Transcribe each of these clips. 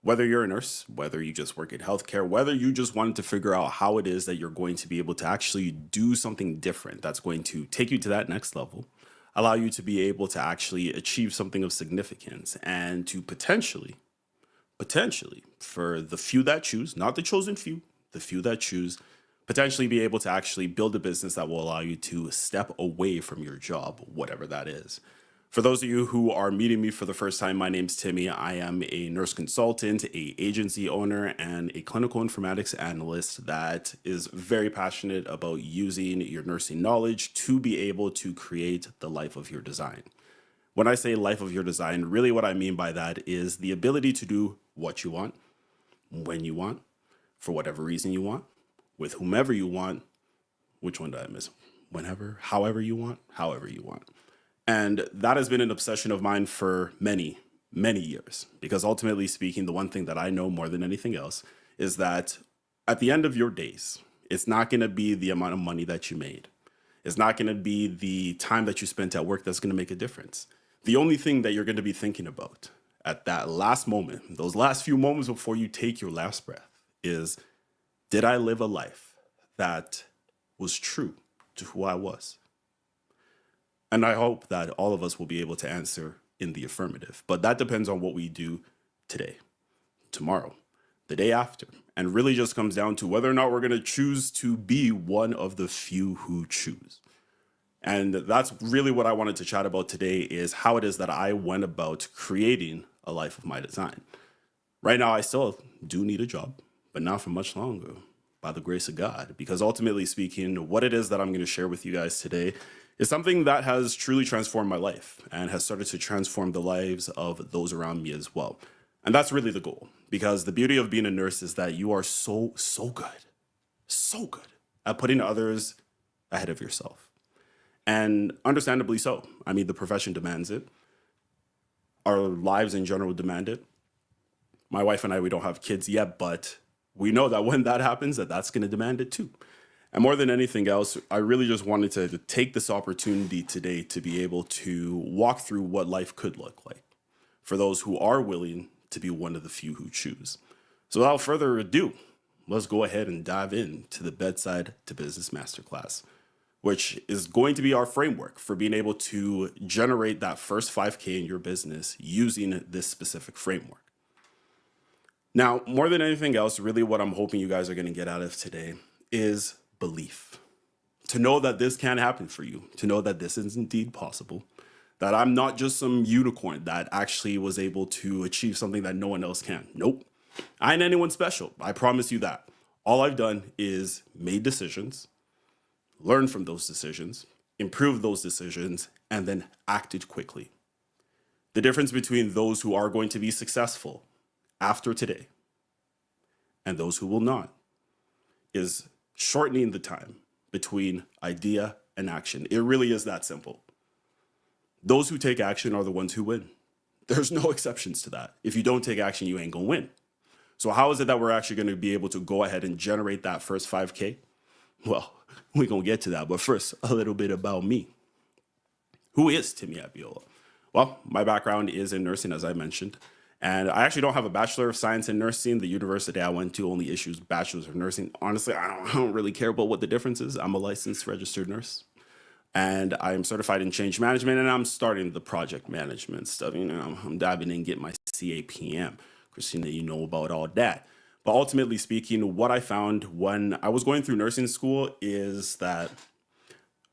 Whether you're a nurse, whether you just work in healthcare, whether you just wanted to figure out how it is that you're going to be able to actually do something different that's going to take you to that next level, allow you to be able to actually achieve something of significance and to potentially, for the few that choose, not the chosen few, the few that choose, potentially be able to actually build a business that will allow you to step away from your job, whatever that is. For those of you who are meeting me for the first time, my name's Timmy. I am a nurse consultant, a agency owner, and a clinical informatics analyst that is very passionate about using your nursing knowledge to be able to create the life of your design. When I say life of your design, really what I mean by that is the ability to do what you want, when you want, for whatever reason you want, with whomever you want. Which one did I miss? Whenever, however you want, however you want. And that has been an obsession of mine for many, many years. Because ultimately speaking, the one thing that I know more than anything else is that at the end of your days, it's not going to be the amount of money that you made. It's not going to be the time that you spent at work that's going to make a difference. The only thing that you're going to be thinking about at that last moment, those last few moments before you take your last breath, is, did I live a life that was true to who I was? And I hope that all of us will be able to answer in the affirmative. But that depends on what we do today, tomorrow, the day after, and really just comes down to whether or not we're going to choose to be one of the few who choose. And that's really what I wanted to chat about today, is how it is that I went about creating a life of my design. Right now, I still do need a job, but not for much longer, by the grace of God, because ultimately speaking, what it is that I'm going to share with you guys today is something that has truly transformed my life and has started to transform the lives of those around me as well. And that's really the goal, because the beauty of being a nurse is that you are so good at putting others ahead of yourself. And understandably so. I mean, the profession demands it. Our lives in general demand it. My wife and I, we don't have kids yet, but we know that when that happens, that's going to demand it too. And more than anything else, I really just wanted to take this opportunity today to be able to walk through what life could look like for those who are willing to be one of the few who choose. So without further ado, let's go ahead and dive into the Bedside to Business Masterclass, which is going to be our framework for being able to generate that first 5K in your business using this specific framework. Now, more than anything else, really what I'm hoping you guys are going to get out of today is belief. To know that this can happen for you, to know that this is indeed possible, that I'm not just some unicorn that actually was able to achieve something that no one else can. Nope. I ain't anyone special. I promise you that. All I've done is made decisions, learned from those decisions, improved those decisions, and then acted quickly. The difference between those who are going to be successful after today and those who will not is shortening the time between idea and action. It really is that simple. Those who take action are the ones who win. There's no exceptions to that. If you don't take action, you ain't gonna win. So how is it that we're actually gonna be able to go ahead and generate that first 5K? Well, we're gonna get to that, but first, a little bit about me. Who is Timmy Abiola? Well, my background is in nursing, as I mentioned. And I actually don't have a Bachelor of Science in Nursing. The university I went to only issues Bachelors of Nursing. Honestly, I don't really care about what the difference is. I'm a licensed registered nurse. And I'm certified in change management, and I'm starting the project management stuff. You know, I'm diving in, get my CAPM. Christina, you know about all that. But ultimately speaking, what I found when I was going through nursing school is that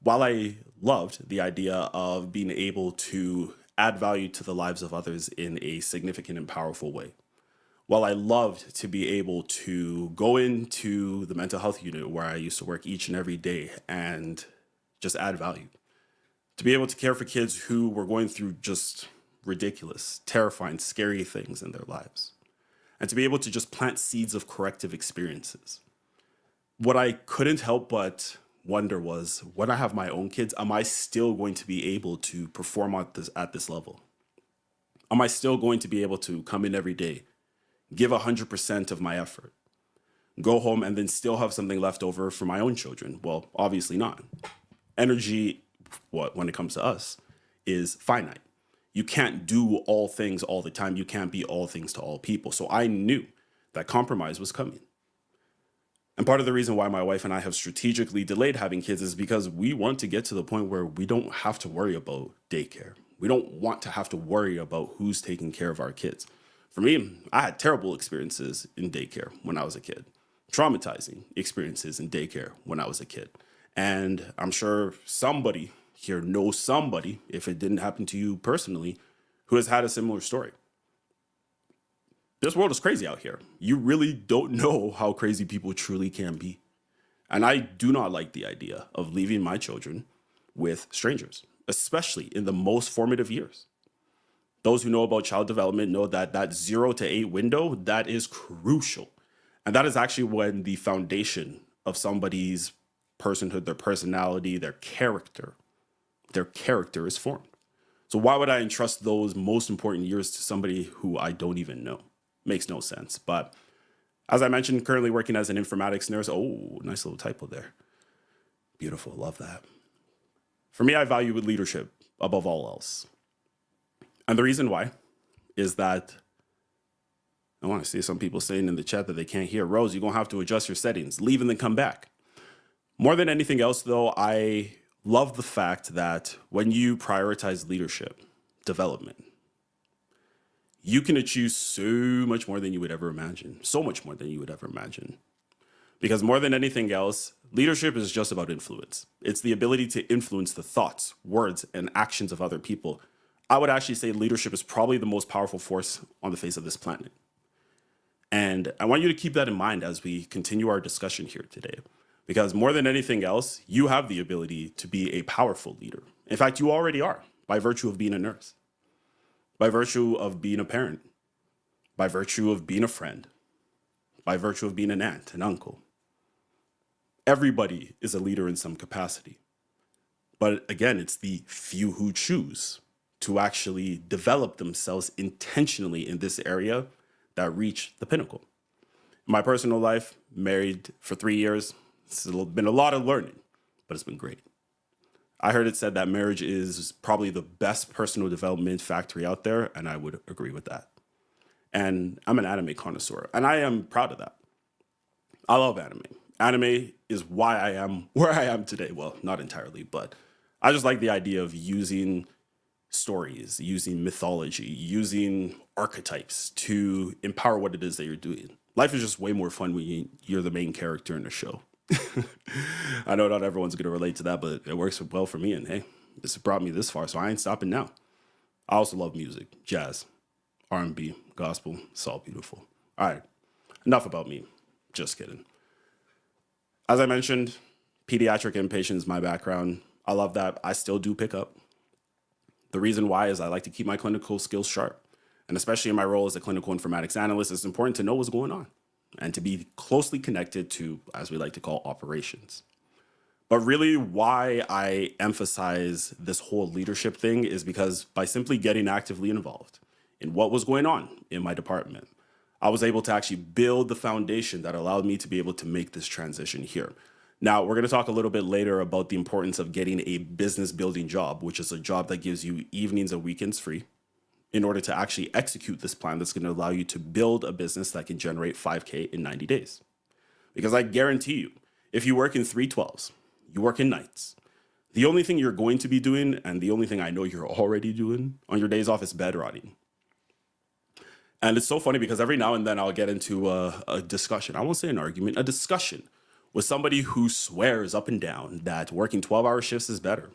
while I loved the idea of being able to add value to the lives of others in a significant and powerful way, while I loved to be able to go into the mental health unit where I used to work each and every day and just add value, to be able to care for kids who were going through just ridiculous, terrifying, scary things in their lives, and to be able to just plant seeds of corrective experiences. What I couldn't help but wonder was, when I have my own kids, am I still going to be able to perform at this level? Am I still going to be able to come in every day, give 100% of my effort, go home and then still have something left over for my own children? Well, obviously not. Energy, when it comes to us, is finite. You can't do all things all the time. You can't be all things to all people. So I knew that compromise was coming. And part of the reason why my wife and I have strategically delayed having kids is because we want to get to the point where we don't have to worry about daycare. We don't want to have to worry about who's taking care of our kids. For me, I had terrible experiences in daycare when I was a kid, traumatizing experiences in daycare when I was a kid. And I'm sure somebody here knows somebody, if it didn't happen to you personally, who has had a similar story. This world is crazy out here. You really don't know how crazy people truly can be. And I do not like the idea of leaving my children with strangers, especially in the most formative years. Those who know about child development know that that 0 to 8 window, that is crucial. And that is actually when the foundation of somebody's personhood, their personality, their character is formed. So why would I entrust those most important years to somebody who I don't even know? Makes no sense. But as I mentioned, currently working as an informatics nurse. Oh, nice little typo there. Beautiful. Love that. For me, I value leadership above all else. And the reason why is that I want to see some people saying in the chat that they can't hear. Rose, you're going to have to adjust your settings. Leave and then come back. More than anything else, though, I love the fact that when you prioritize leadership development, you can achieve so much more than you would ever imagine. So much more than you would ever imagine. Because more than anything else, leadership is just about influence. It's the ability to influence the thoughts, words, and actions of other people. I would actually say leadership is probably the most powerful force on the face of this planet. And I want you to keep that in mind as we continue our discussion here today. Because more than anything else, you have the ability to be a powerful leader. In fact, you already are, by virtue of being a nurse, by virtue of being a parent, by virtue of being a friend, by virtue of being an aunt, an uncle. Everybody is a leader in some capacity. But again, it's the few who choose to actually develop themselves intentionally in this area that reach the pinnacle. In my personal life, married for 3 years, it's been a lot of learning, but it's been great. I heard it said that marriage is probably the best personal development factory out there, and I would agree with that. And I'm an anime connoisseur, and I am proud of that. I love anime. Anime is why I am where I am today. Well, not entirely, but I just like the idea of using stories, using mythology, using archetypes to empower what it is that you're doing. Life is just way more fun when you're the main character in a show. I know not everyone's going to relate to that, but it works well for me. And hey, this brought me this far, so I ain't stopping now. I also love music, jazz, R&B, gospel. It's all beautiful. All right, enough about me. Just kidding. As I mentioned, pediatric inpatient is my background. I love that. I still do pick up. The reason why is I like to keep my clinical skills sharp. And especially in my role as a clinical informatics analyst, it's important to know what's going on and to be closely connected to, as we like to call, operations. But really why I emphasize this whole leadership thing is because by simply getting actively involved in what was going on in my department, I was able to actually build the foundation that allowed me to be able to make this transition here. Now, we're going to talk a little bit later about the importance of getting a business building job, which is a job that gives you evenings and weekends free in order to actually execute this plan that's going to allow you to build a business that can generate 5K in 90 days. Because I guarantee you, if you work in 312s, you work in nights, the only thing you're going to be doing, and the only thing I know you're already doing on your days off, is bed rotting. And it's so funny because every now and then I'll get into a discussion. I won't say an argument, a discussion with somebody who swears up and down that working 12-hour shifts is better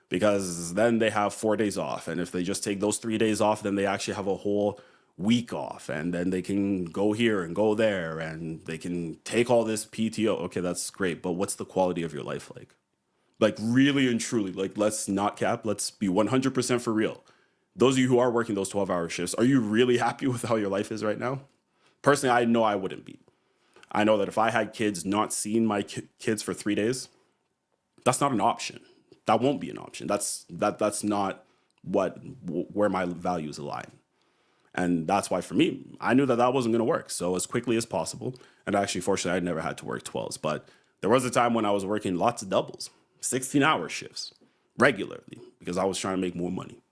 because then they have 4 days off. And if they just take those 3 days off, then they actually have a whole week off. And then they can go here and go there and they can take all this PTO. Okay, that's great. But what's the quality of your life like? Like really and truly, like let's not cap. Let's be 100% for real. Those of you who are working those 12-hour shifts, are you really happy with how your life is right now? Personally, I know I wouldn't be. I know that if I had kids not seeing my kids for 3 days, that's not an option. That won't be an option. That's not where my values align. And that's why for me, I knew that wasn't going to work. So as quickly as possible, and actually, fortunately, I never had to work 12s, but there was a time when I was working lots of doubles, 16-hour shifts regularly because I was trying to make more money.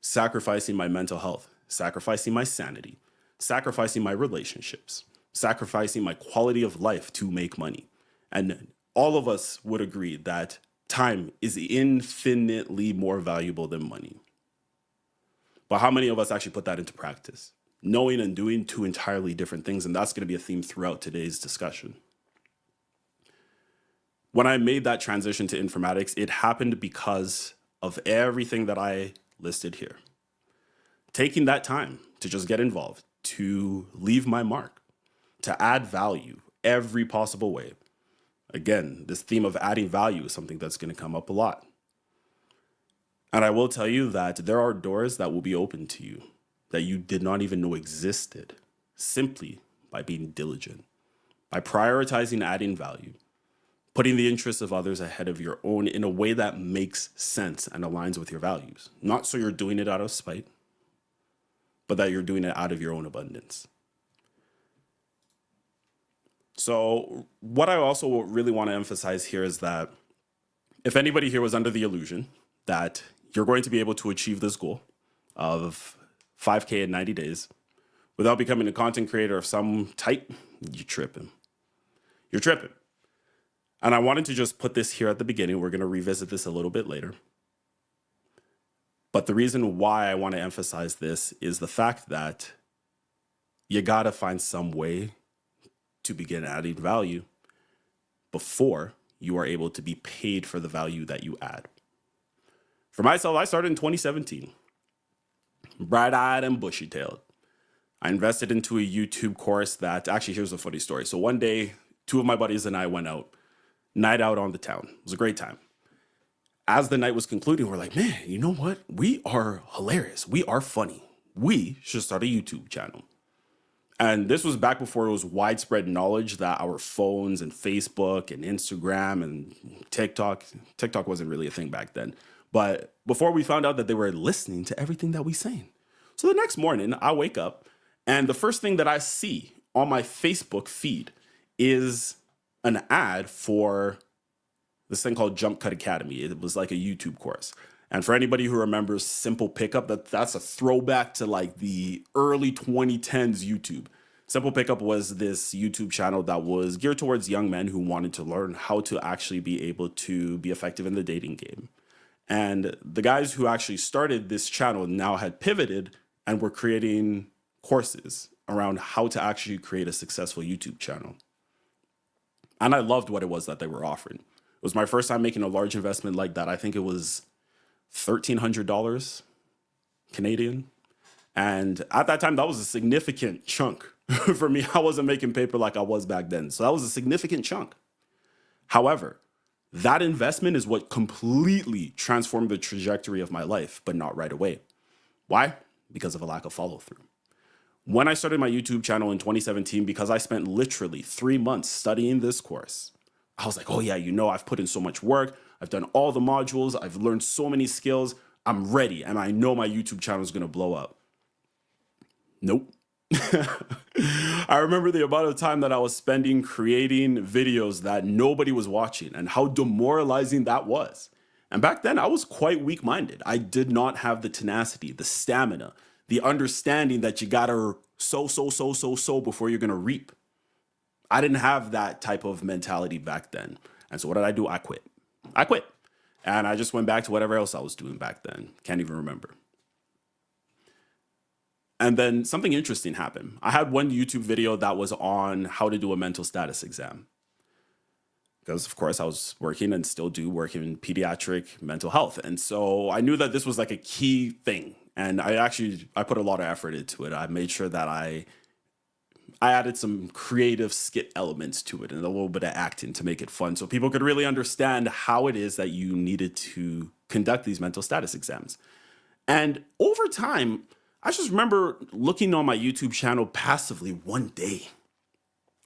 sacrificing my mental health, sacrificing my sanity, sacrificing my relationships, sacrificing my quality of life to make money. And all of us would agree that time is infinitely more valuable than money. But how many of us actually put that into practice? Knowing and doing two entirely different things. And that's going to be a theme throughout today's discussion. When I made that transition to informatics, it happened because of everything that I listed here. Taking that time to just get involved, to leave my mark, to add value every possible way. Again, this theme of adding value is something that's going to come up a lot. And I will tell you that there are doors that will be open to you that you did not even know existed simply by being diligent, by prioritizing adding value, putting the interests of others ahead of your own in a way that makes sense and aligns with your values. Not so you're doing it out of spite, but that you're doing it out of your own abundance. So what I also really want to emphasize here is that if anybody here was under the illusion that you're going to be able to achieve this goal of 5K in 90 days without becoming a content creator of some type, you're tripping. You're tripping. And I wanted to just put this here at the beginning. We're going to revisit this a little bit later. But the reason why I want to emphasize this is the fact that you got to find some way to begin adding value before you are able to be paid for the value that you add. For myself, I started in 2017, bright-eyed and bushy-tailed. I invested into a YouTube course that, actually, here's a funny story. So one day, two of my buddies and I went out, night out on the town. It was a great time. As the night was concluding, we're like, man, you know what? We are hilarious. We are funny. We should start a YouTube channel. And this was back before it was widespread knowledge that our phones and Facebook and Instagram and TikTok wasn't really a thing back then. But before we found out that they were listening to everything that we saying. So the next morning, I wake up and the first thing that I see on my Facebook feed is an ad for this thing called Jump Cut Academy. It was like a YouTube course. And for anybody who remembers Simple Pickup, that's a throwback to like the early 2010s YouTube. Simple Pickup was this YouTube channel that was geared towards young men who wanted to learn how to actually be able to be effective in the dating game. And the guys who actually started this channel now had pivoted and were creating courses around how to actually create a successful YouTube channel. And I loved what it was that they were offering. It was my first time making a large investment like that. I think it was $1,300 Canadian. And at that time, that was a significant chunk for me. I wasn't making paper like I was back then. So that was a significant chunk. However, that investment is what completely transformed the trajectory of my life, but not right away. Why? Because of a lack of follow through. When I started my YouTube channel in 2017, because I spent literally 3 months studying this course, I was like, oh yeah, I've put in so much work. I've done all the modules. I've learned so many skills. I'm ready. And I know my YouTube channel is going to blow up. Nope. I remember the amount of time that I was spending creating videos that nobody was watching and how demoralizing that was. And back then I was quite weak-minded. I did not have the tenacity, the stamina, the understanding that you gotta sow before you're gonna reap. I didn't have that type of mentality back then. And so what did I do? I quit. And I just went back to whatever else I was doing back then. Can't even remember. And then something interesting happened. I had one YouTube video that was on how to do a mental status exam. Because, of course, I was working and still do work in pediatric mental health. And so I knew that this was like a key thing. And I put a lot of effort into it. I made sure that I added some creative skit elements to it and a little bit of acting to make it fun so people could really understand how it is that you needed to conduct these mental status exams. And over time, I just remember looking on my YouTube channel passively one day.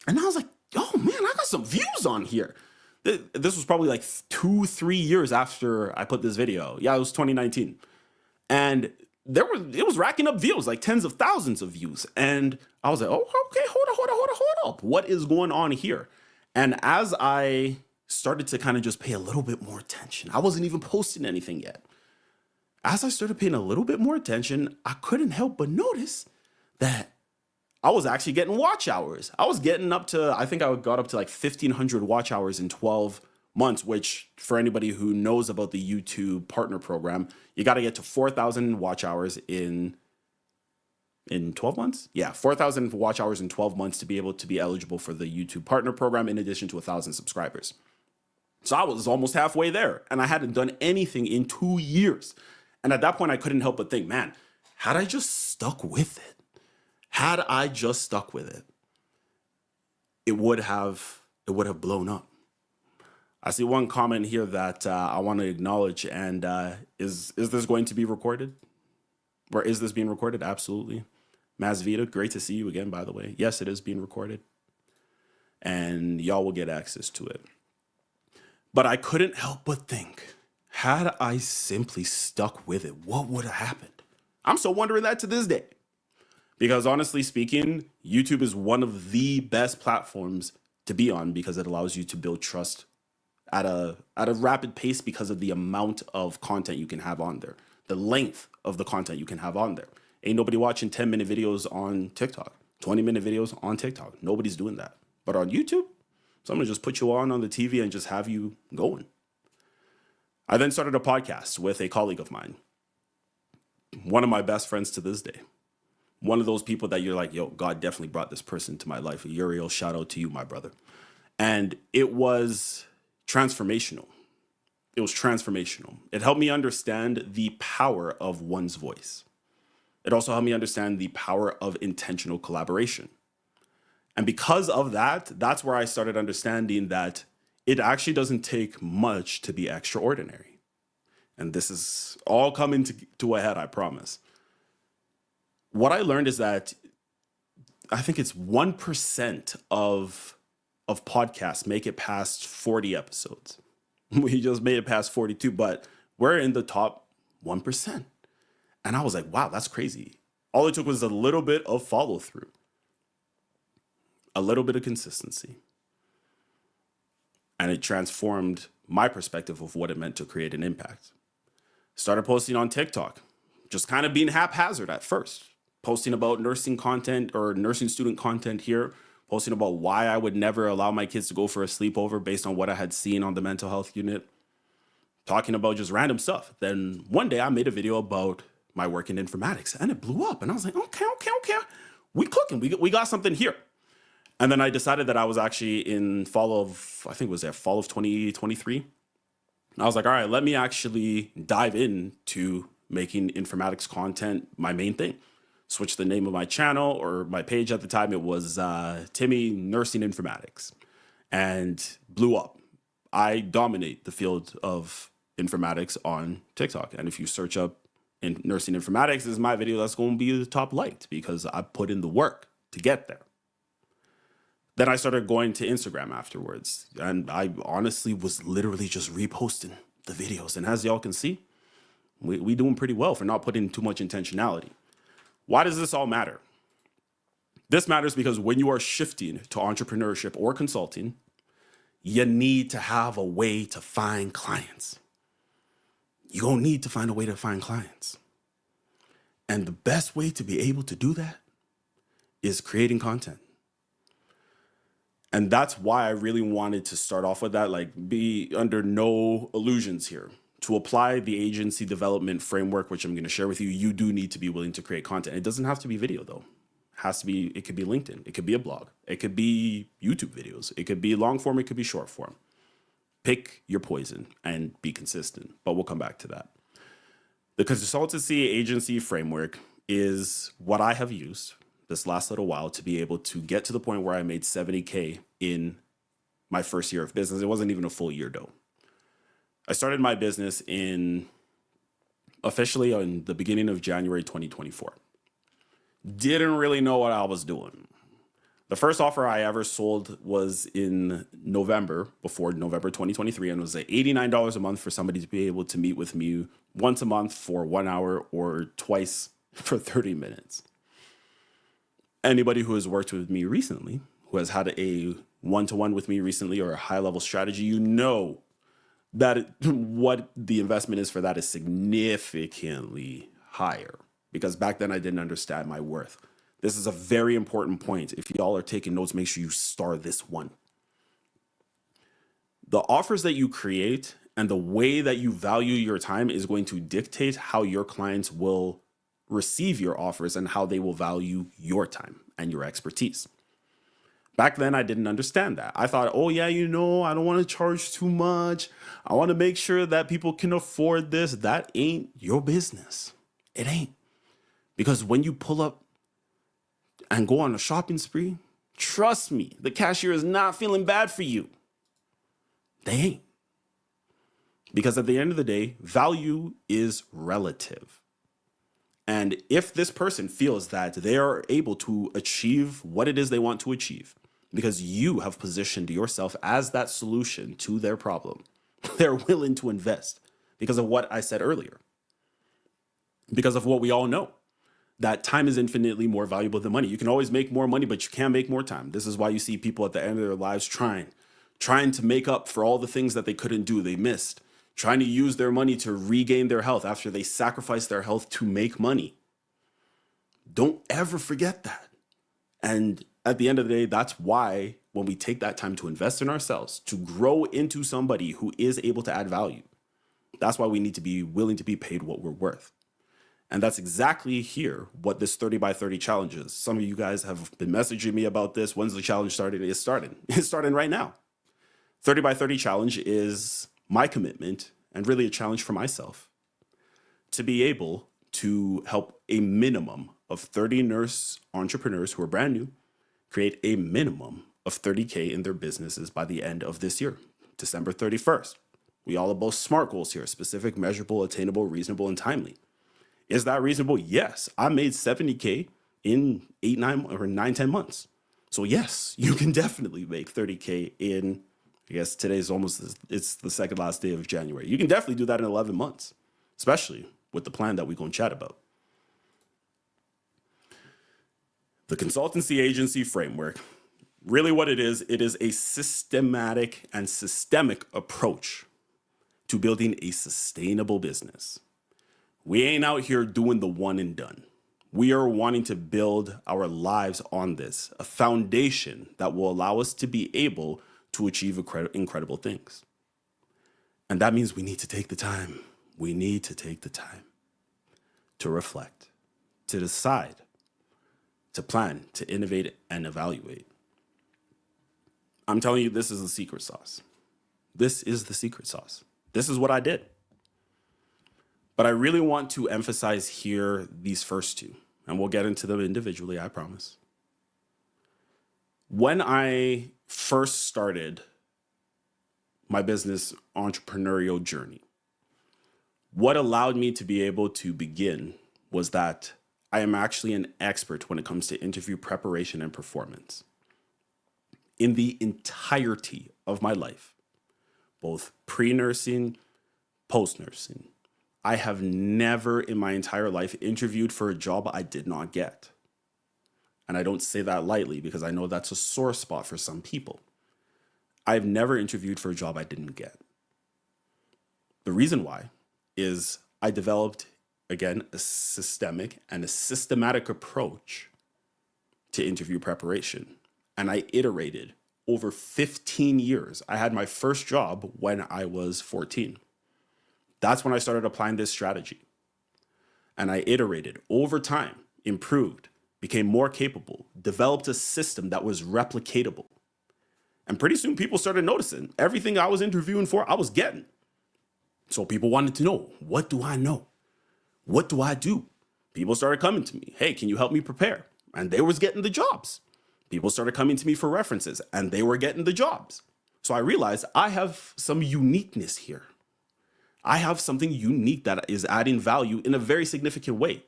And I was like, oh man, I got some views on here. This was probably like 2-3 years after I put this video. Yeah, it was 2019. And it was racking up views, like tens of thousands of views. And I was like, oh, okay, hold up. What is going on here? And as I started to kind of just pay a little bit more attention, I wasn't even posting anything yet. as I started paying a little bit more attention, I couldn't help but notice that I was actually getting watch hours. I was getting up to, I think I got up to like 1,500 watch hours in 12 months, which for anybody who knows about the YouTube partner program, you got to get to 4,000 watch hours in 12 months? Yeah, 4,000 watch hours in 12 months to be able to be eligible for the YouTube partner program, in addition to 1,000 subscribers. So I was almost halfway there, and I hadn't done anything in 2 years. And at that point, I couldn't help but think, man, had I just stuck with it, it would have blown up. I see one comment here that I want to acknowledge, and is this going to be recorded? Or is this being recorded? Absolutely. Masvita, great to see you again, by the way. Yes, it is being recorded. And y'all will get access to it. But I couldn't help but think, had I simply stuck with it, what would have happened? I'm still wondering that to this day. Because honestly speaking, YouTube is one of the best platforms to be on because it allows you to build trust at a rapid pace because of the amount of content you can have on there, the length of the content you can have on there. Ain't nobody watching 10-minute videos on TikTok, 20-minute videos on TikTok. Nobody's doing that. But on YouTube, someone just put you on the TV and just have you going. I then started a podcast with a colleague of mine, one of my best friends to this day. One of those people that you're like, yo, God definitely brought this person to my life. Uriel, shout out to you, my brother. And it was transformational. It was transformational. It helped me understand the power of one's voice. It also helped me understand the power of intentional collaboration. And because of that, that's where I started understanding that it actually doesn't take much to be extraordinary. And this is all coming to a head, I promise. What I learned is that I think it's 1% of podcasts make it past 40 episodes. We just made it past 42, but we're in the top 1%. And I was like, wow, that's crazy. All it took was a little bit of follow through, a little bit of consistency. And it transformed my perspective of what it meant to create an impact. Started posting on TikTok, just kind of being haphazard at first, posting about nursing content or nursing student content here, posting about why I would never allow my kids to go for a sleepover based on what I had seen on the mental health unit, talking about just random stuff. Then one day I made a video about my work in informatics and it blew up. And I was like, okay. We cooking. We got something here. And then I decided that I was actually in fall of 2023. And I was like, all right, let me actually dive into making informatics content my main thing. Switched the name of my channel or my page at the time. It was Timmy Nursing Informatics and blew up. I dominate the field of informatics on TikTok. And if you search up in nursing informatics, this is my video that's going to be the top liked because I put in the work to get there. Then I started going to Instagram afterwards. And I honestly was literally just reposting the videos. And as y'all can see, we doing pretty well for not putting too much intentionality. Why does this all matter? This matters because when you are shifting to entrepreneurship or consulting, you need to have a way to find clients. You're going to need to find a way to find clients. And the best way to be able to do that is creating content. And that's why I really wanted to start off with that, like be under no illusions here. To apply the agency development framework, which I'm going to share with you, you do need to be willing to create content. It doesn't have to be video though. It could be LinkedIn. It could be a blog. It could be YouTube videos. It could be long form. It could be short form. Pick your poison and be consistent, but we'll come back to that. The consultancy agency framework is what I have used this last little while to be able to get to the point where I made $70K in my first year of business. It wasn't even a full year though. I started my business officially in the beginning of January 2024. Didn't really know what I was doing. The first offer I ever sold was in November, before November 2023, and it was $89 a month for somebody to be able to meet with me once a month for 1 hour or twice for 30 minutes. Anybody who has worked with me recently, who has had a one-to-one with me recently or a high-level strategy, you know what the investment is for that is significantly higher, because back then I didn't understand my worth. This is a very important point. If y'all are taking notes, make sure you star this one. The offers that you create and the way that you value your time is going to dictate how your clients will receive your offers and how they will value your time and your expertise. Back then, I didn't understand that. I thought, oh yeah, I don't want to charge too much. I want to make sure that people can afford this. That ain't your business. It ain't. Because when you pull up and go on a shopping spree, trust me, the cashier is not feeling bad for you. They ain't. Because at the end of the day, value is relative. And if this person feels that they are able to achieve what it is they want to achieve, because you have positioned yourself as that solution to their problem, they're willing to invest because of what I said earlier. Because of what we all know, that time is infinitely more valuable than money. You can always make more money, but you can't make more time. This is why you see people at the end of their lives trying to make up for all the things that they couldn't do, they missed, trying to use their money to regain their health after they sacrificed their health to make money. Don't ever forget that. And at the end of the day, that's why when we take that time to invest in ourselves, to grow into somebody who is able to add value, that's why we need to be willing to be paid what we're worth. And that's exactly here what this 30 by 30 challenge is. Some of you guys have been messaging me about this. When's the challenge starting? It's starting. It's starting right now. 30 by 30 challenge is my commitment and really a challenge for myself to be able to help a minimum of 30 nurse entrepreneurs who are brand new create a minimum of 30K in their businesses by the end of this year, December 31st. We all have both SMART goals here: specific, measurable, attainable, reasonable, and timely. Is that reasonable? Yes. I made 70K in 10 months. So yes, you can definitely make 30K in, I guess today's it's the second last day of January. You can definitely do that in 11 months, especially with the plan that we're going to chat about. The consultancy agency framework, really what it is a systematic and systemic approach to building a sustainable business. We ain't out here doing the one and done. We are wanting to build our lives on this, a foundation that will allow us to be able to achieve incredible things. And that means we need to take the time. We need to take the time to reflect, to decide, to plan, to innovate, and evaluate. I'm telling you, this is the secret sauce. This is the secret sauce. This is what I did. But I really want to emphasize here these first two, and we'll get into them individually, I promise. When I first started my business entrepreneurial journey, what allowed me to be able to begin was that I am actually an expert when it comes to interview preparation and performance. In the entirety of my life, both pre-nursing, post-nursing, I have never in my entire life interviewed for a job I did not get. And I don't say that lightly because I know that's a sore spot for some people. I've never interviewed for a job I didn't get. The reason why is I developed, again, a systemic and a systematic approach to interview preparation. And I iterated over 15 years. I had my first job when I was 14. That's when I started applying this strategy. And I iterated over time, improved, became more capable, developed a system that was replicatable. And pretty soon people started noticing everything I was interviewing for, I was getting. So people wanted to know, what do I know? What do I do? People started coming to me. Hey, can you help me prepare? And they was getting the jobs. People started coming to me for references and they were getting the jobs. So I realized I have some uniqueness here. I have something unique that is adding value in a very significant way.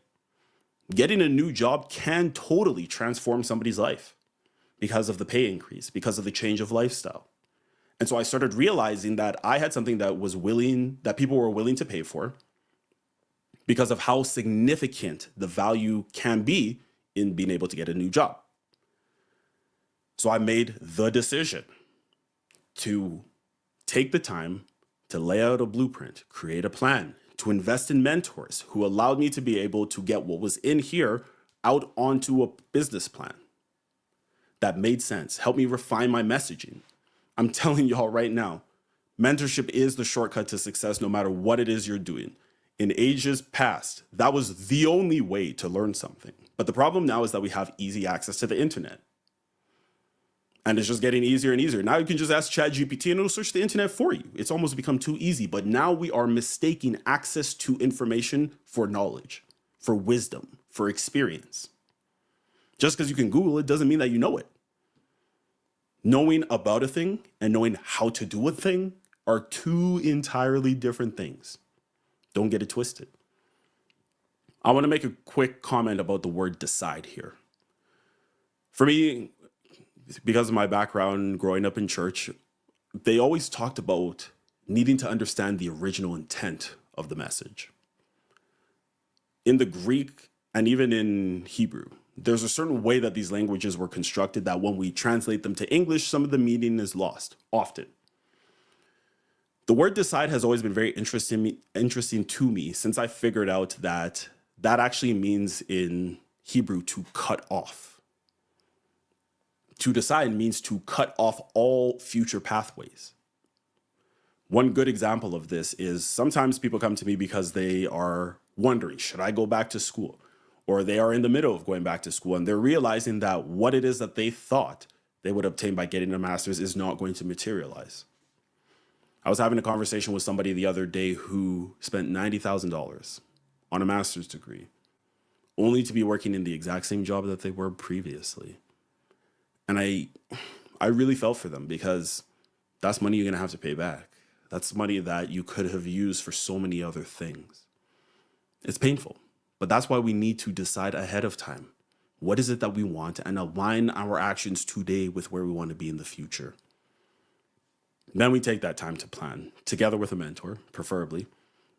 Getting a new job can totally transform somebody's life because of the pay increase, because of the change of lifestyle. And so I started realizing that I had something that people were willing to pay for because of how significant the value can be in being able to get a new job. So I made the decision to take the time to lay out a blueprint, create a plan, to invest in mentors who allowed me to be able to get what was in here out onto a business plan that made sense, helped me refine my messaging. I'm telling y'all right now, mentorship is the shortcut to success no matter what it is you're doing. In ages past, that was the only way to learn something. But the problem now is that we have easy access to the internet. And it's just getting easier and easier. Now you can just ask ChatGPT and it'll search the internet for you. It's almost become too easy. But now we are mistaking access to information for knowledge, for wisdom, for experience. Just because you can Google it doesn't mean that you know it. Knowing about a thing and knowing how to do a thing are two entirely different things. Don't get it twisted. I want to make a quick comment about the word decide here. For me, because of my background growing up in church, they always talked about needing to understand the original intent of the message. In the Greek and even in Hebrew, there's a certain way that these languages were constructed that when we translate them to English, some of the meaning is lost, often. The word decide has always been very interesting to me since I figured out that that actually means in Hebrew to cut off. To decide means to cut off all future pathways. One good example of this is sometimes people come to me because they are wondering, should I go back to school? Or they are in the middle of going back to school and they're realizing that what it is that they thought they would obtain by getting a master's is not going to materialize. I was having a conversation with somebody the other day who spent $90,000 on a master's degree, only to be working in the exact same job that they were previously. And I really felt for them because that's money you're going to have to pay back. That's money that you could have used for so many other things. It's painful, but that's why we need to decide ahead of time. What is it that we want and align our actions today with where we want to be in the future. Then we take that time to plan together with a mentor, preferably.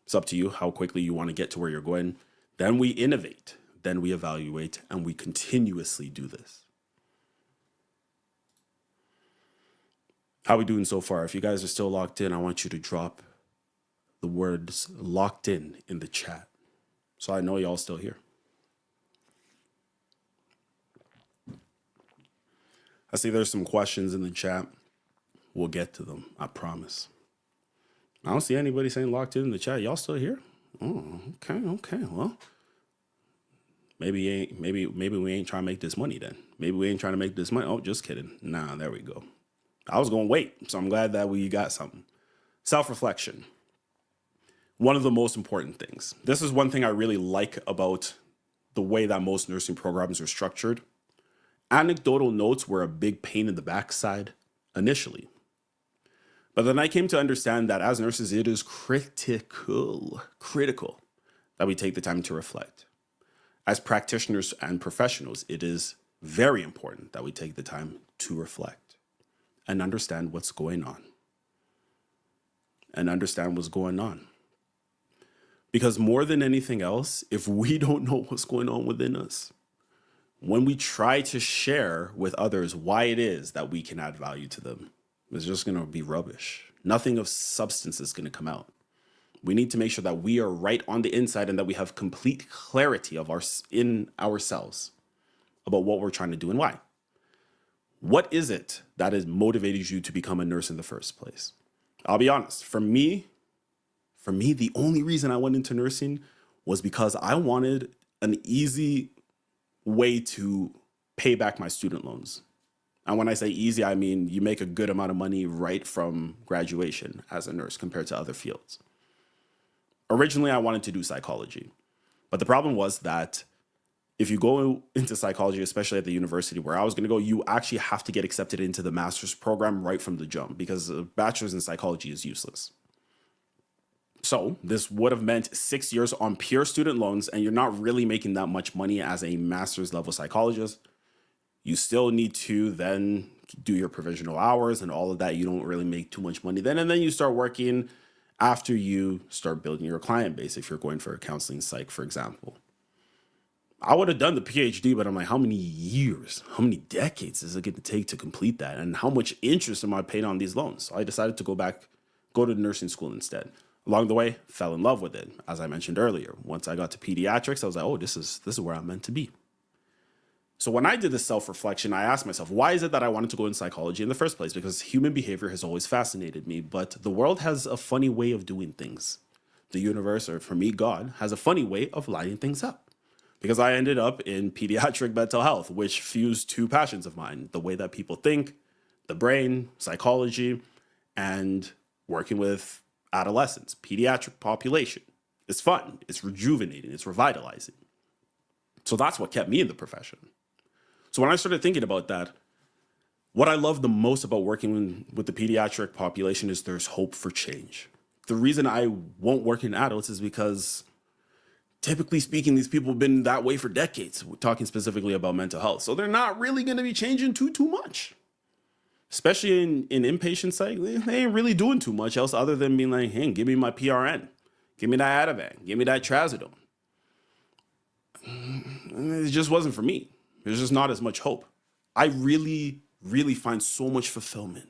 It's up to you how quickly you want to get to where you're going. Then we innovate, then we evaluate, and we continuously do this. How are we doing so far? If you guys are still locked in, I want you to drop the words locked in the chat so I know y'all still here. I see there's some questions in the chat. We'll get to them, I promise. I don't see anybody saying locked in the chat. Y'all still here? Oh, okay. Well, maybe we ain't trying to make this money then. Maybe we ain't trying to make this money. Oh, just kidding. Nah, there we go. I was going to wait, so I'm glad that we got something. Self-reflection. One of the most important things. This is one thing I really like about the way that most nursing programs are structured. Anecdotal notes were a big pain in the backside initially. But then I came to understand that as nurses, it is critical that we take the time to reflect. As practitioners and professionals, it is very important that we take the time to reflect and understand what's going on. Because more than anything else, if we don't know what's going on within us, when we try to share with others why it is that we can add value to them, it's just going to be rubbish. Nothing of substance is going to come out. We need to make sure that we are right on the inside and that we have complete clarity in ourselves about what we're trying to do and why. What is it that has motivated you to become a nurse in the first place? I'll be honest. For me, the only reason I went into nursing was because I wanted an easy way to pay back my student loans. And when I say easy, I mean you make a good amount of money right from graduation as a nurse compared to other fields. Originally, I wanted to do psychology. But the problem was that if you go into psychology, especially at the university where I was going to go, you actually have to get accepted into the master's program right from the jump because a bachelor's in psychology is useless. So this would have meant 6 years on pure student loans, and you're not really making that much money as a master's level psychologist. You still need to then do your provisional hours and all of that. You don't really make too much money then. And then you start working after you start building your client base if you're going for a counseling psych, for example. I would have done the PhD, but I'm like, how many years, how many decades is it going to take to complete that? And how much interest am I paying on these loans? So I decided to go back go to nursing school instead. Along the way, fell in love with it. As I mentioned earlier, once I got to pediatrics, I was like, oh, this is where I'm meant to be. So when I did this self-reflection, I asked myself, why is it that I wanted to go in psychology in the first place? Because human behavior has always fascinated me, but the world has a funny way of doing things. The universe, or for me, God, has a funny way of lining things up. Because I ended up in pediatric mental health, which fused two passions of mine: the way that people think, the brain, psychology, and working with adolescents, pediatric population. It's fun, it's rejuvenating, it's revitalizing. So that's what kept me in the profession. So when I started thinking about that, what I love the most about working with the pediatric population is there's hope for change. The reason I won't work in adults is because, typically speaking, these people have been that way for decades. We're talking specifically about mental health. So they're not really going to be changing too much. Especially in inpatient psych, they ain't really doing too much else other than being like, hey, give me my PRN. Give me that Ativan. Give me that Trazodone. It just wasn't for me. There's just not as much hope. I really, really find so much fulfillment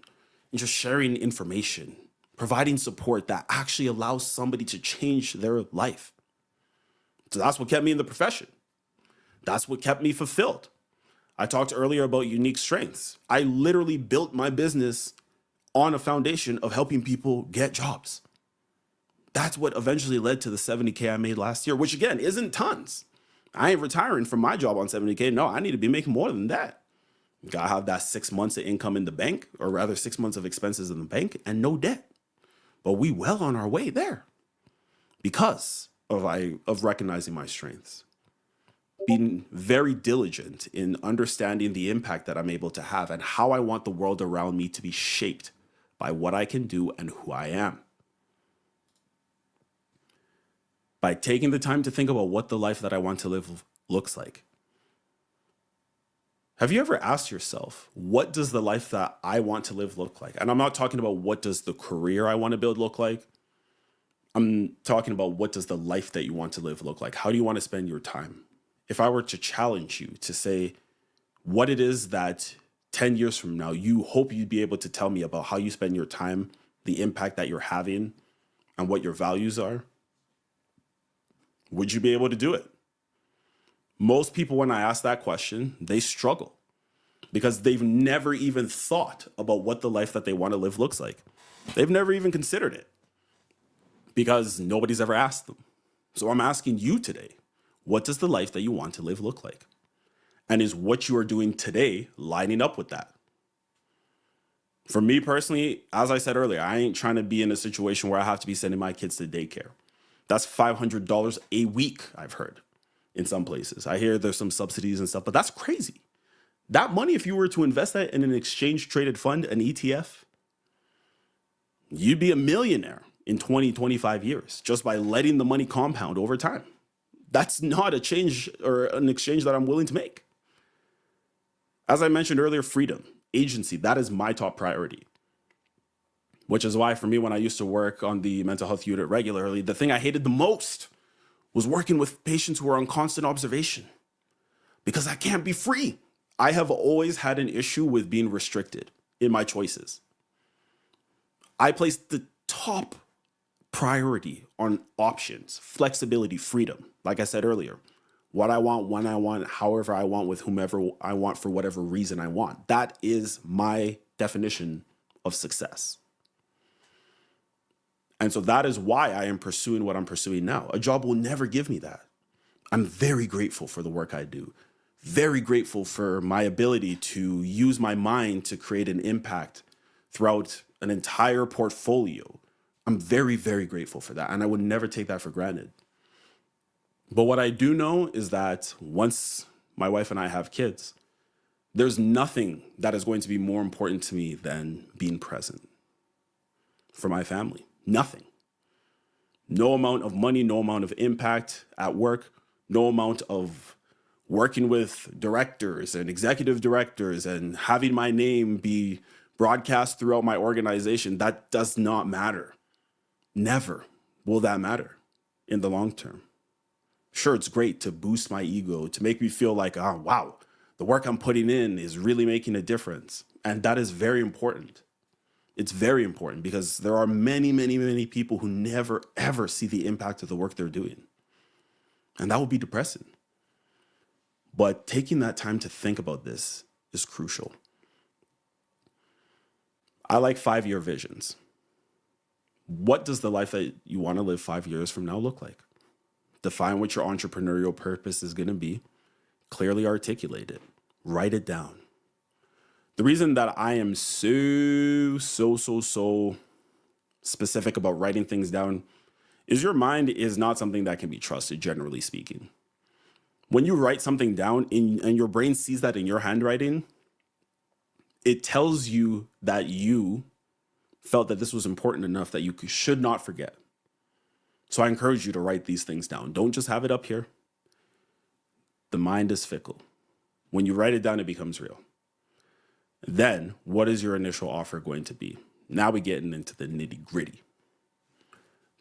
in just sharing information, providing support that actually allows somebody to change their life. So that's what kept me in the profession. That's what kept me fulfilled. I talked earlier about unique strengths. I literally built my business on a foundation of helping people get jobs. That's what eventually led to the $70K I made last year, which again, isn't tons. I ain't retiring from my job on $70K. No, I need to be making more than that. Gotta have that 6 months of income in the bank, or rather 6 months of expenses in the bank and no debt. But we well on our way there because of recognizing my strengths. Being very diligent in understanding the impact that I'm able to have and how I want the world around me to be shaped by what I can do and who I am. By taking the time to think about what the life that I want to live looks like. Have you ever asked yourself, what does the life that I want to live look like? And I'm not talking about what does the career I want to build look like. I'm talking about what does the life that you want to live look like? How do you want to spend your time? If I were to challenge you to say what it is that 10 years from now, you hope you'd be able to tell me about how you spend your time, the impact that you're having, and what your values are, would you be able to do it? Most people, when I ask that question, they struggle because they've never even thought about what the life that they want to live looks like. They've never even considered it because nobody's ever asked them. So I'm asking you today, what does the life that you want to live look like? And is what you are doing today lining up with that? For me personally, as I said earlier, I ain't trying to be in a situation where I have to be sending my kids to daycare. That's $500 a week, I've heard, in some places. I hear there's some subsidies and stuff, but that's crazy. That money, if you were to invest that in an exchange-traded fund, an ETF, you'd be a millionaire in 20, 25 years just by letting the money compound over time. That's not a change or an exchange that I'm willing to make. As I mentioned earlier, freedom, agency, that is my top priority. Which is why for me, when I used to work on the mental health unit regularly, the thing I hated the most was working with patients who are on constant observation because I can't be free. I have always had an issue with being restricted in my choices. I place the top priority on options, flexibility, freedom. Like I said earlier, what I want, when I want, however I want, with whomever I want, for whatever reason I want. That is my definition of success. And so that is why I am pursuing what I'm pursuing now. A job will never give me that. I'm very grateful for the work I do. Very grateful for my ability to use my mind to create an impact throughout an entire portfolio. I'm very, very grateful for that. And I would never take that for granted. But what I do know is that once my wife and I have kids, there's nothing that is going to be more important to me than being present for my family. Nothing. No amount of money, no amount of impact at work, no amount of working with directors and executive directors and having my name be broadcast throughout my organization, that does not matter. Never will that matter in the long term. Sure, it's great to boost my ego, to make me feel like, oh, wow, the work I'm putting in is really making a difference. And that is very important. It's very important because there are many, many, many people who never, ever see the impact of the work they're doing. And that would be depressing. But taking that time to think about this is crucial. I like 5-year visions. What does the life that you want to live 5 years from now look like? Define what your entrepreneurial purpose is going to be. Clearly articulate it. Write it down. The reason that I am so specific about writing things down is your mind is not something that can be trusted, generally speaking. When you write something down and your brain sees that in your handwriting, it tells you that you felt that this was important enough that you should not forget. So I encourage you to write these things down. Don't just have it up here. The mind is fickle. When you write it down, it becomes real. Then, what is your initial offer going to be? Now we're getting into the nitty gritty.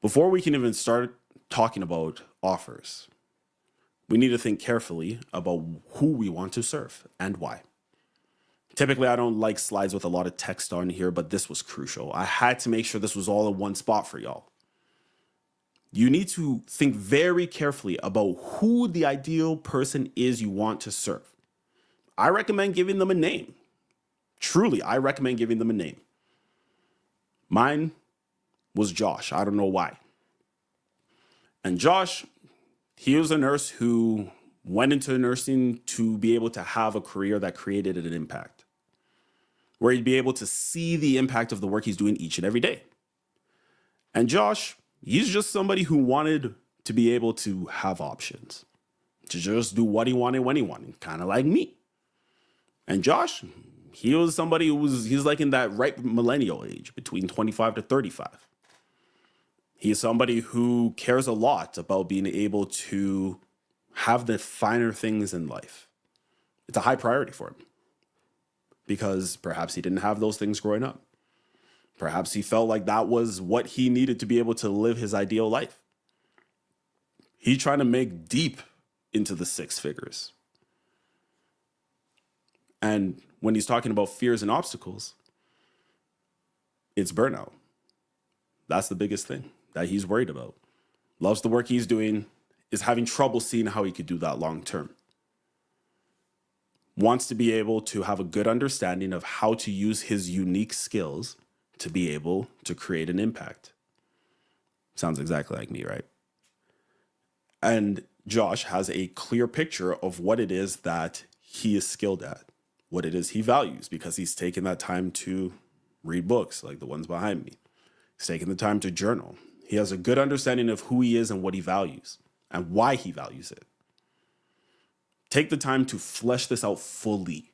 Before we can even start talking about offers, we need to think carefully about who we want to serve and why. Typically, I don't like slides with a lot of text on here, but this was crucial. I had to make sure this was all in one spot for y'all. You need to think very carefully about who the ideal person is you want to serve. I recommend giving them a name. Truly, I recommend giving them a name. Mine was Josh. I don't know why. And Josh, he was a nurse who went into nursing to be able to have a career that created an impact, where he'd be able to see the impact of the work he's doing each and every day. And Josh, he's just somebody who wanted to be able to have options, to just do what he wanted when he wanted, kind of like me. And Josh, he was somebody he's like in that ripe millennial age, between 25 to 35. He's somebody who cares a lot about being able to have the finer things in life. It's a high priority for him because perhaps he didn't have those things growing up. Perhaps he felt like that was what he needed to be able to live his ideal life. He's trying to make deep into the 6 figures. And when he's talking about fears and obstacles, it's burnout. That's the biggest thing that he's worried about. Loves the work he's doing, is having trouble seeing how he could do that long term. Wants to be able to have a good understanding of how to use his unique skills to be able to create an impact. Sounds exactly like me, right? And Josh has a clear picture of what it is that he is skilled at, what it is he values, because he's taken that time to read books like the ones behind me. He's taken the time to journal. He has a good understanding of who he is and what he values and why he values it. Take the time to flesh this out fully,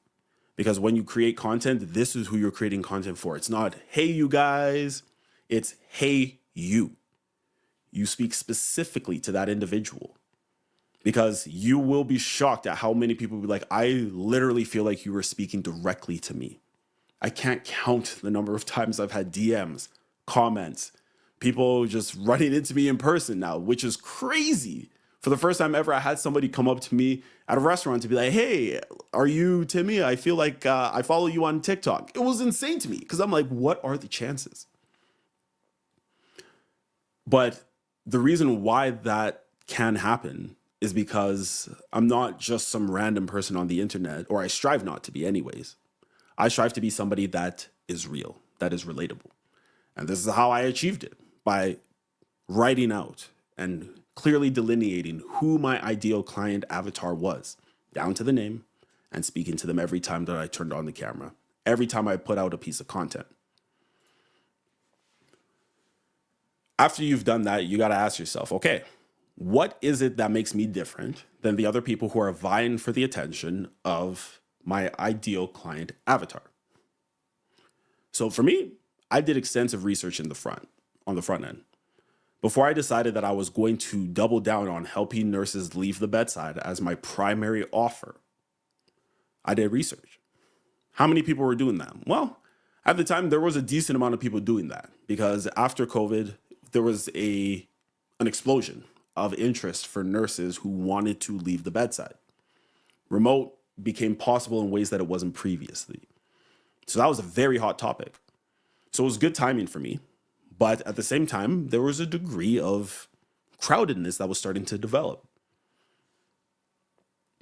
because when you create content, this is who you're creating content for. It's not, hey, you guys. It's, hey, you. You speak specifically to that individual, because you will be shocked at how many people will be like, I literally feel like you were speaking directly to me. I can't count the number of times I've had DMs, comments, people just running into me in person now, which is crazy. For the first time ever, I had somebody come up to me at a restaurant to be like, hey, are you Timmy? I feel like I follow you on TikTok. It was insane to me because I'm like, what are the chances? But the reason why that can happen is because I'm not just some random person on the internet, or I strive not to be anyways. I strive to be somebody that is real, that is relatable. And this is how I achieved it, by writing out and clearly delineating who my ideal client avatar was, down to the name, and speaking to them every time that I turned on the camera, every time I put out a piece of content. After you've done that, you got to ask yourself, okay, what is it that makes me different than the other people who are vying for the attention of my ideal client avatar? So for me, I did extensive research on the front end. Before I decided that I was going to double down on helping nurses leave the bedside as my primary offer, I did research. How many people were doing that? Well, at the time, there was a decent amount of people doing that, because after COVID, there was an explosion of interest for nurses who wanted to leave the bedside. Remote became possible in ways that it wasn't previously. So that was a very hot topic. So it was good timing for me. But at the same time, there was a degree of crowdedness that was starting to develop.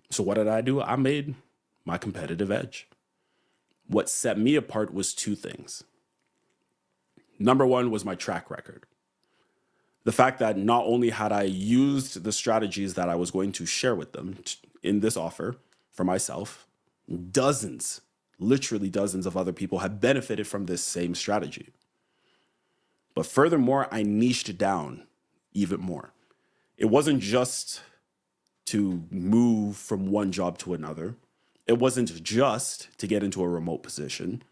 So what did I do? I made my competitive edge. What set me apart was two things. Number one was my track record. The fact that not only had I used the strategies that I was going to share with them in this offer for myself, dozens, literally dozens of other people have benefited from this same strategy. But furthermore, I niched down even more. It wasn't just to move from one job to another. It wasn't just to get into a remote position.